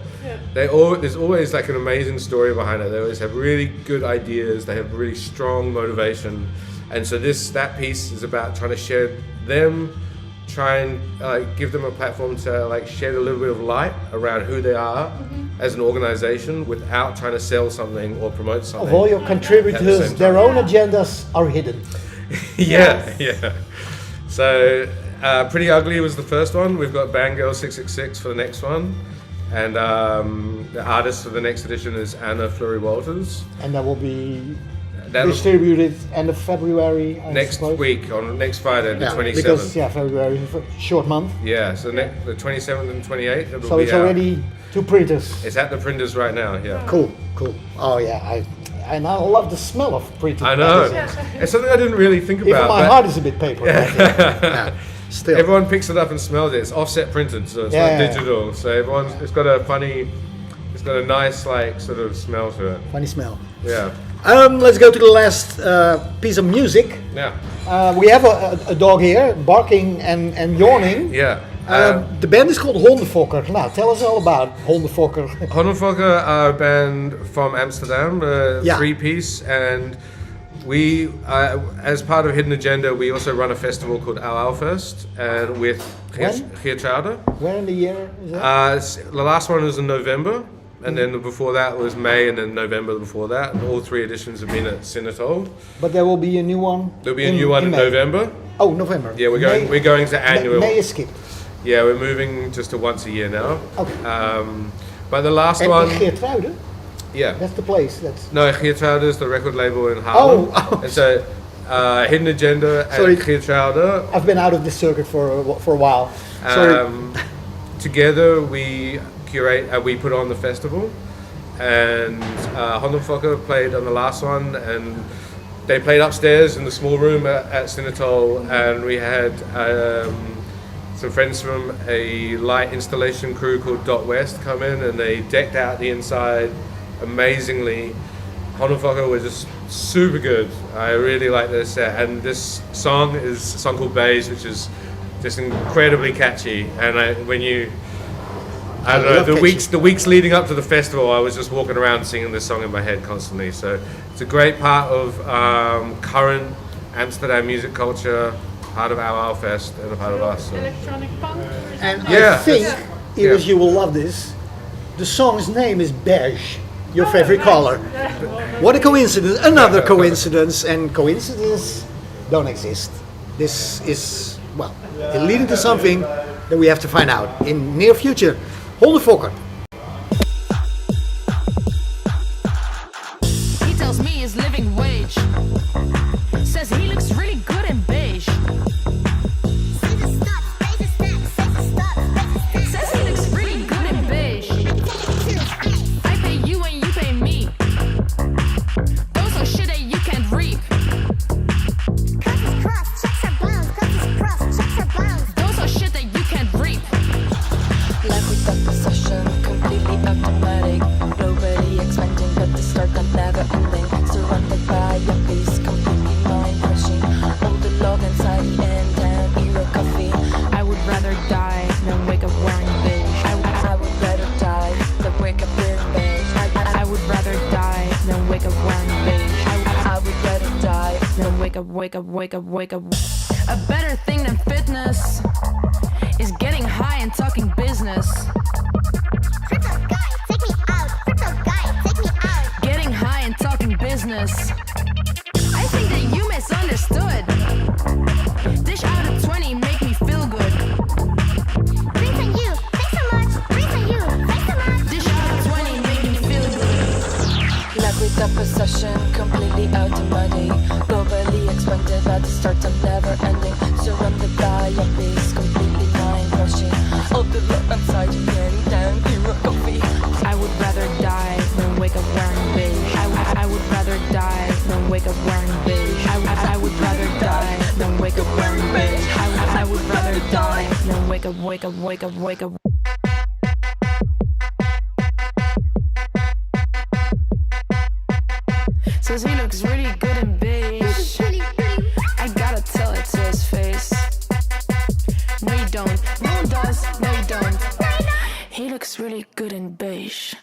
There's always like an amazing story behind it. They always have really good ideas. They have really strong motivation, and so that piece is about trying to share them. Try and give them a platform to shed a little bit of light around who they are as an organization without trying to sell something or promote something. Of all your contributors, their own agendas are hidden. Yeah. So Pretty Ugly was the first one. We've got Bangirl 666 for the next one. And the artist for the next edition is Anna Fleury Walters. And that will be distributed end of February, next week, on next Friday, the 27th. Because February is a short month. Yeah, so the 27th and 28th. So it's already to printers. It's at the printers right now. Yeah. Cool. Oh yeah, I love the smell of printed. I know. It's something I didn't really think about. Even my heart is a bit paper. Still. Everyone picks it up and smells it. It's offset printed, so it's not digital. So it's got a nice sort of smell to it. Funny smell. Yeah. Let's go to the last piece of music. Yeah. We have a dog here, barking and yawning. Yeah. The band is called Hondenfokker. Now, tell us all about Hondenfokker. Hondenfokker are a band from Amsterdam, three-piece, and we, as part of Hidden Agenda, we also run a festival called Fest, and with Geertruide. Where in the year is that? The last one was in November. And then before that was May, and then November before that. And all three editions have been at Sinatol. But there will be a new one. There'll be a new one in November. Oh, November. Yeah, we're going to annual. May is skipped. Yeah, we're moving just to once a year now. Okay. But the last one. Geertruide? Yeah. That's the place. No, Geertruide is the record label in Haarlem. Oh. And so Hidden Agenda and Geertruide. I've been out of this circuit for a while. Together we we put on the festival, and Hondenfokker played on the last one, and they played upstairs in the small room at Sinatol, and we had some friends from a light installation crew called Dot West come in, and they decked out the inside amazingly. Hondenfokker was just super good. I really like their set, and this song is a song called Beige, which is just incredibly catchy, and I don't know, the weeks leading up to the festival, I was just walking around singing this song in my head constantly. So it's a great part of current Amsterdam music culture, part of our Fest and a part of us. So. Electronic punk. And I think, Iris, you will love this. The song's name is Beige, your favorite color. What a coincidence, another coincidence, and coincidences don't exist. This is, leading to something that we have to find out in near future. Hondenfokker. He tells me his living wage. Says he looks really good in beige. Says he looks really good in beige. I pay you and you pay me. Those are shit that you can't reap. Those are shit that you can't reap. Life without possession, completely automatic. Nobody expecting, but the start got never ending. Surrounded by a beast, completely mind crushing. All the love inside. wake up. A better thing than fitness is getting high and talking business. Getting high and talking business. I think that you misunderstood. Dish out of 20, make me feel good. Drinks on you, thanks so much. Drinks on you, thanks so much. Dish out of 20, make me feel good. Like with the possession, completely automatic. Globally expanded at the start and never ending. Surrounded by a beast, completely mind crushing. All the love inside you, getting down, hero coffee. I would rather die than wake up wearing beige. I would rather die than wake up wearing beige. I would rather die than wake up wearing beige. I would rather die than wake up. Says he looks really good in beige. I gotta tell it to his face. No you don't. No one does. No you don't. He looks really good in beige.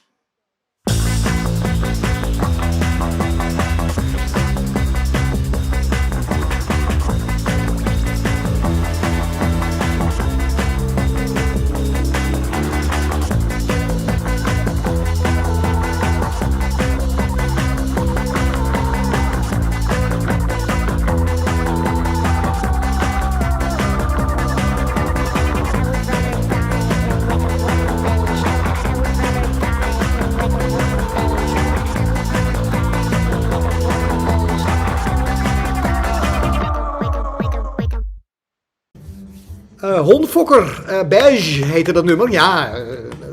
Hondenfokker, beige heette dat nummer. Ja,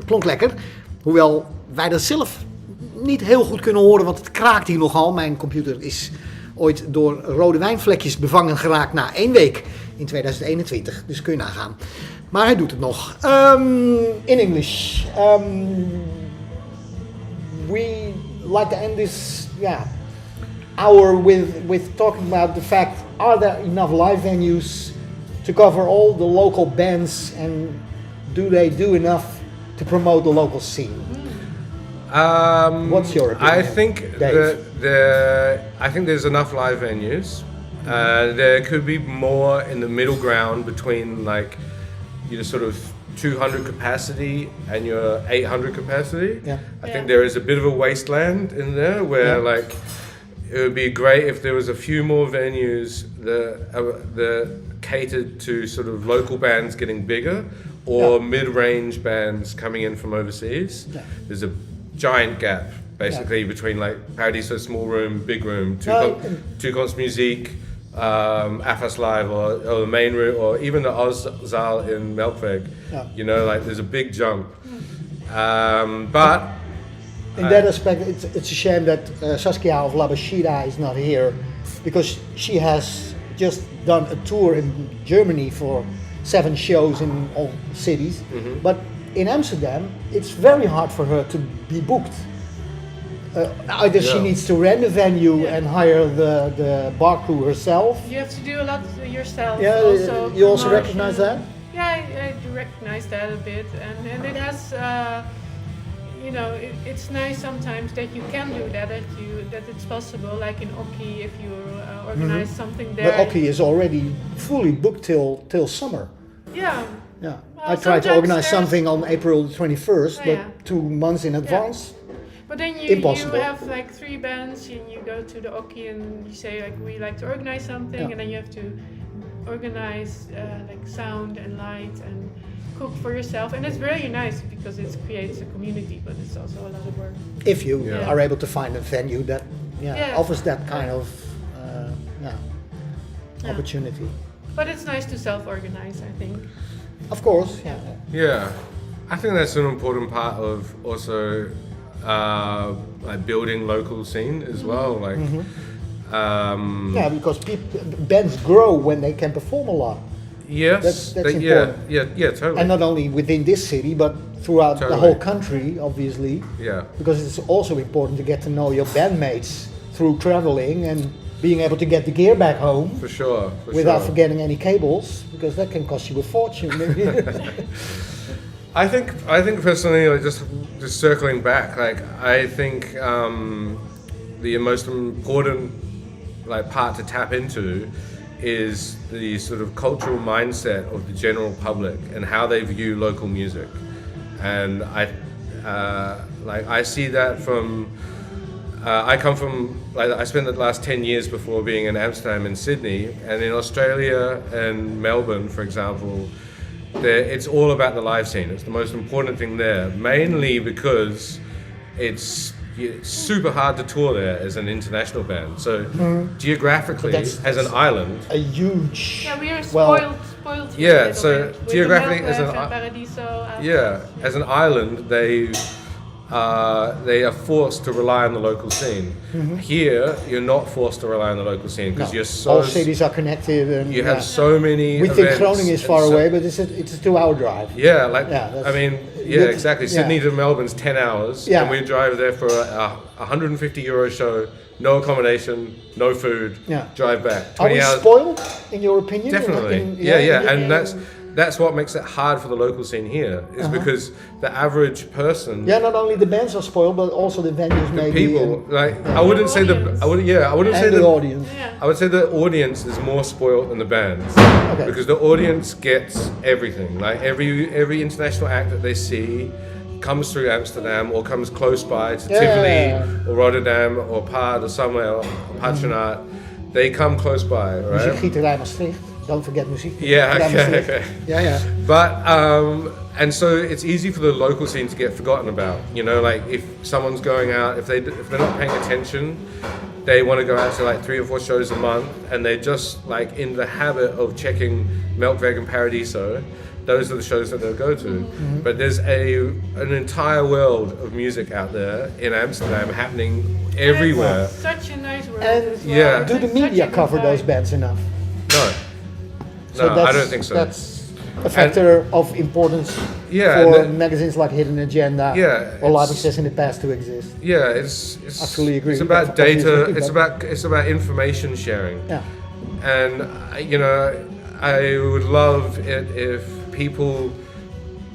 klonk lekker. Hoewel wij dat zelf niet heel goed kunnen horen, want het kraakt hier nogal. Mijn computer is ooit door rode wijnvlekjes bevangen geraakt na 1 week in 2021. Dus kun je nagaan. Maar hij doet het nog. In English. We like to end this hour with talking about the fact, are there enough live venues to cover all the local bands, and do they do enough to promote the local scene? What's your opinion? I think I think there's enough live venues. There could be more in the middle ground between like your sort of 200 capacity and your 800 capacity. Yeah. I think there is a bit of a wasteland in there where like it would be great if there was a few more venues that catered to sort of local bands getting bigger or mid-range bands coming in from overseas. Yeah. There's a giant gap basically between like Paradiso Small Room, Big Room, Toekomst Muziek, AFAS Live or the main room or even the Ozzaal in Melkweg. Yeah. You know, like there's a big jump. But in that aspect, it's a shame that Saskia of Labasheeda is not here, because she has just done a tour in Germany for 7 shows in all cities. Mm-hmm. But in Amsterdam, it's very hard for her to be booked. Either she needs to rent a venue and hire the bar crew herself. You have to do a lot yourself. Yeah, also you also recognize that? Yeah, I do recognize that a bit, and it has. You know, it's nice sometimes that you can do that, that it's possible. Like in Oki, if you organize something there. But Oki is already fully booked till summer. Yeah. Yeah. Well, I tried to organize there's something on April 21st, but 2 months in advance. But then you impossible. have like 3 bands, and you go to the Oki and you say like, we like to organize something, and then you have to organize like sound and light and cook for yourself, and it's really nice because it creates a community, but it's also a lot of work. If you are able to find a venue that offers that kind of opportunity. But it's nice to self-organize, I think. Of course, Yeah, I think that's an important part of also like building local scene as well. Like, because bands grow when they can perform a lot. Yes, that's important. Yeah, totally. And not only within this city, but throughout the whole country, obviously. Yeah. Because it's also important to get to know your bandmates through traveling and being able to get the gear back home. For sure. Without forgetting any cables, because that can cost you a fortune. I think personally, like just circling back, like I think the most important like part to tap into is the sort of cultural mindset of the general public and how they view local music. And I see that from I come from, like, I spent the last 10 years before being in Amsterdam and Sydney, and in Australia and Melbourne, for example, it's all about the live scene. It's the most important thing there, mainly because it's super hard to tour there as an international band. So geographically, as an island, a huge. Yeah, we are spoiled. Yeah, so geographically, as as an island, they are forced to rely on the local scene. Here, you're not forced to rely on the local scene because you're so. All cities are connected, and you have so many. We think events, Groningen is far away, but it's a 2-hour drive. Yeah, exactly. Sydney to Melbourne's 10 hours, and we drive there for a €150 show, no accommodation, no food, drive back. 20 Are we hours. spoiled, in your opinion? Definitely. And that's what makes it hard for the local scene here, is because the average person. Yeah, not only the bands are spoiled, but also the venues, maybe. People, I wouldn't say the audience. Yeah. I would say the audience is more spoiled than the bands, because the audience gets everything. Like every international act that they see comes through Amsterdam or comes close by to Tivoli or Rotterdam or Paard or somewhere, or Patronaat. They come close by, right? Muziekgieterij Maastricht. Don't forget muziek. Yeah, okay. Yeah. But and so it's easy for the local scene to get forgotten about. You know, like if someone's going out, if they're not paying attention, they want to go out to like 3 or 4 shows a month, and they're just like in the habit of checking Melkweg and Paradiso. Those are the shows that they'll go to. But there's an entire world of music out there in Amsterdam happening everywhere. It's such a nice world. And as well. do the media cover those bands enough? No. No, I don't think so. That's a factor of importance for magazines like Hidden Agenda or LiveXSS in the past to exist. Yeah, it's I fully agree. It's about data. It's about information sharing. Yeah. And I would love it if people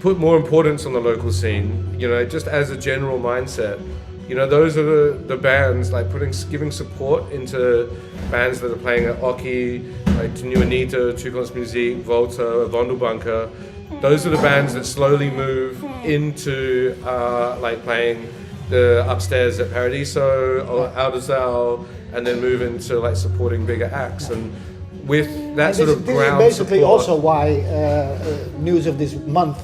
put more importance on the local scene. Just as a general mindset. Those are the bands, like giving support into bands that are playing at Oki, like New Anita, Toekomstmuziek, Volta, Vondelbanker. Those are the bands that slowly move into like playing the upstairs at Paradiso or Ouderzijl, and then move into like supporting bigger acts. And with that sort of ground this is basically support, also why news of this month,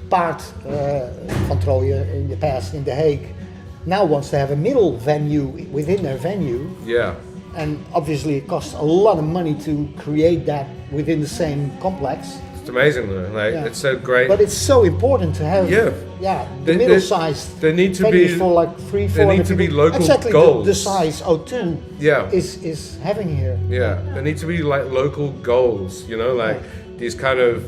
Paard van Trooijen in the past in The Hague, now wants to have a middle venue within their venue. Yeah. And obviously it costs a lot of money to create that within the same complex. It's amazing though, it's so great. But it's so important to have the middle-sized there need to venues be for like 300-400 there need to be people. local exactly goals. The size O2 is having here. Yeah, there need to be like local goals, these kind of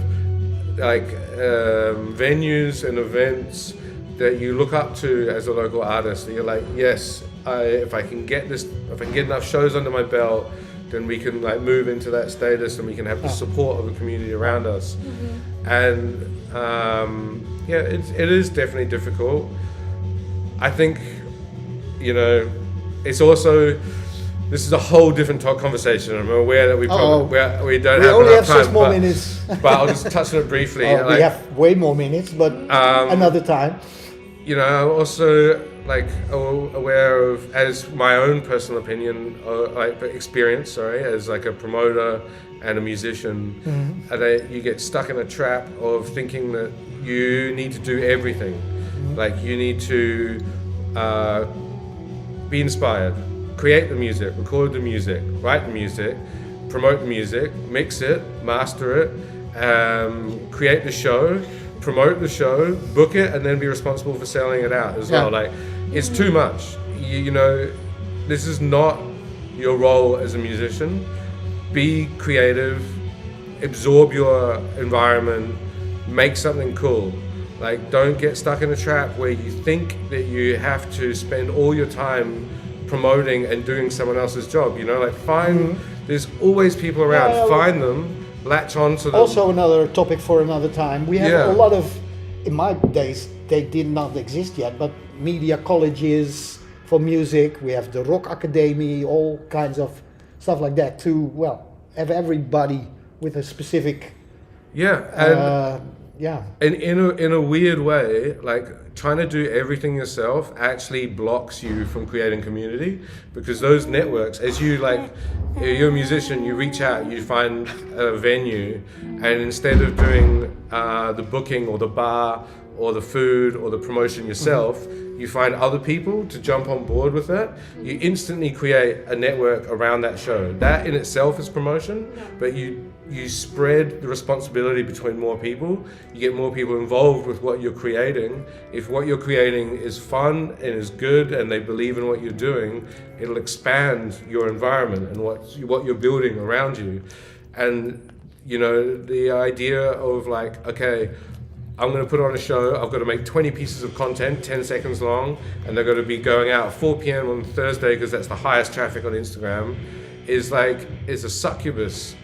like venues and events that you look up to as a local artist. That you're like, yes, if I can get enough shows under my belt, then we can like move into that status, and we can have the support of the community around us. And it is definitely difficult. I think, it's also. This is a whole different conversation. I'm aware that we don't have only enough have 6 time, more minutes. But I'll just touch on it briefly. We have way more minutes, but another time. I'm also aware of, as my own personal opinion, experience, as like a promoter and a musician, and you get stuck in a trap of thinking that you need to do everything. Like you need to be inspired. Create the music, record the music, write the music, promote the music, mix it, master it, create the show, promote the show, book it, and then be responsible for selling it out as well. Like, it's too much. This is not your role as a musician. Be creative, absorb your environment, make something cool. Like, don't get stuck in a trap where you think that you have to spend all your time promoting and doing someone else's job, there's always people around, find them, latch on to them. Also another topic for another time. We have a lot of, in my days, they did not exist yet, but media colleges for music, we have the Rock Academy, all kinds of stuff like that to, well, have everybody with a specific, Yeah, and in a weird way, like trying to do everything yourself actually blocks you from creating community, because those networks, as you like, you're a musician, you reach out, you find a venue, and instead of doing the booking or the bar or the food or the promotion yourself, you find other people to jump on board with that. You instantly create a network around that show. That in itself is promotion, but you spread the responsibility between more people. You get more people involved with what you're creating. If what you're creating is fun and is good and they believe in what you're doing, it'll expand your environment and what you're building around you. And you know, the idea of like, okay, I'm going to put on a show, I've got to make 20 pieces of content, 10 seconds long, and they're going to be going out at 4 p.m. on Thursday because that's the highest traffic on Instagram, is like, it's a succubus.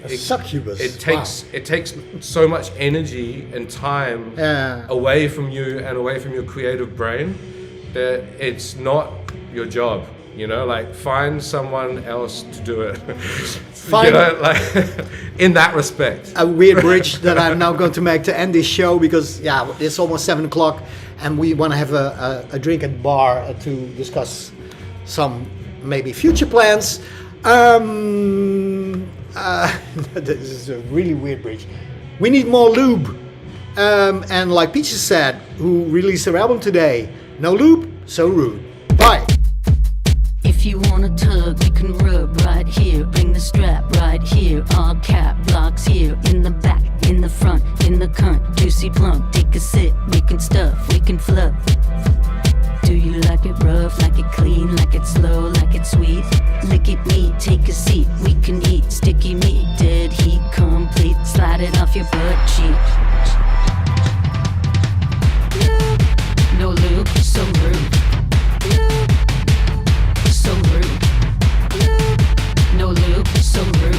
Succubus. It takes so much energy and time away from you and away from your creative brain that it's not your job. You know, like find someone else to do it. You know, like in that respect. A weird bridge that I'm now going to make to end this show, because it's almost 7 o'clock and we want to have a drink at the bar to discuss some maybe future plans. This is a really weird bridge. We need more lube. And like Peaches said, who released her album today, no lube, so rude. Bye. If you want a tug, you can rub right here. Bring the strap right here. All cap blocks here. In the back, in the front, in the cunt. Juicy plump, take a sip. We can stuff, we can fluff. Do you like it rough, like it clean, like it slow, like it sweet? Lick it neat, take a seat. We can eat sticky meat, dead heat complete. Slide it off your butt cheek. No lube, so rude. So rude. No lube, so rude.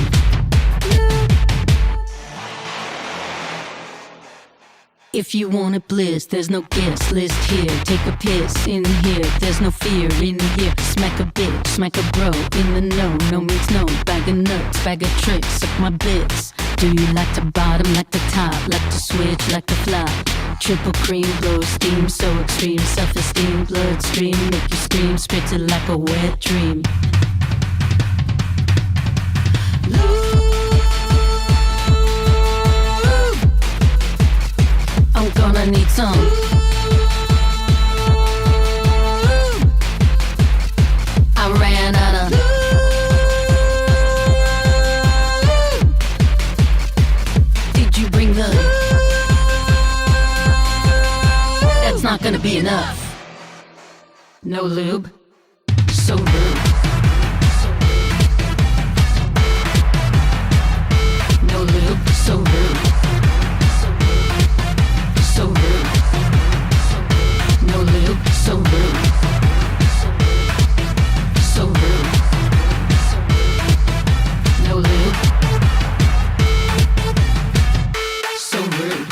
If you want it bliss, there's no guest list here. Take a piss in here, there's no fear in here. Smack a bitch, smack a bro in the know. No means no, bag of nuts, bag of tricks, suck my bits. Do you like to bottom, like the top, like to switch, like to fly? Triple cream, blow steam, so extreme. Self-esteem, bloodstream, make you scream. Spits it like a wet dream. I'm gonna need some. I ran out of. Did you bring the? That's not gonna be enough. No lube, so rude. No lube, so rude. So rude. No lube, so rude. So rude. No lube. So rude.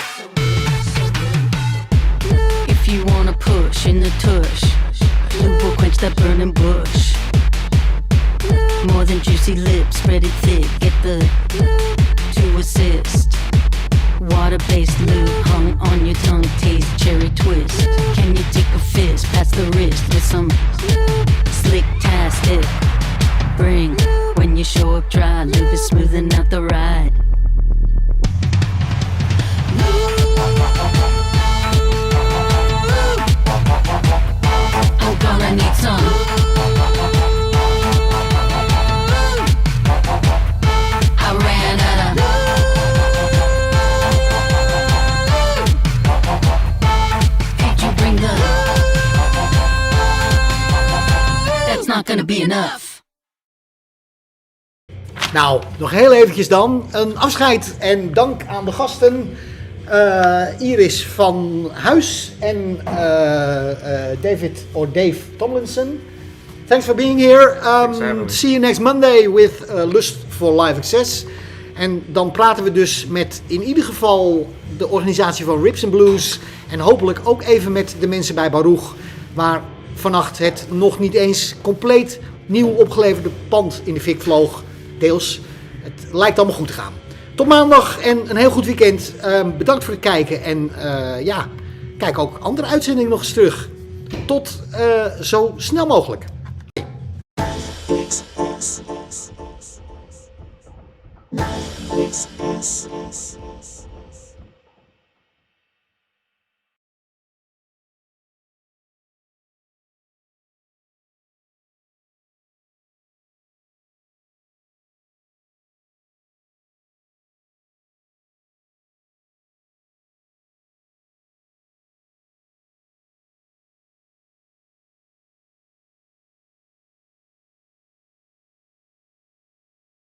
If you wanna push in the tush, lube will quench that burning bush. More than juicy lips, spread it thick, get the to assist. Water-based lube hung on your tongue, taste cherry twist. Can you take a fist past the wrist with some slick-tastic? Bring when you show up dry, lube is smoothing out the ride. I'm gonna need some. I ran out of. That's not gonna be enough. Nou, nog heel eventjes dan. Een afscheid en dank aan de gasten. Iris van Huis en Dave Tomlinson. Thanks for being here. See you next Monday with Lust for LiveXS. En dan praten we dus met in ieder geval de organisatie van Rips and Blues. En hopelijk ook even met de mensen bij Baruch. Waar vannacht het nog niet eens compleet nieuw opgeleverde pand in de fik vloog. Deels. Het lijkt allemaal goed te gaan. Tot maandag en een heel goed weekend. Bedankt voor het kijken. En kijk ook andere uitzendingen nog eens terug. Tot zo snel mogelijk.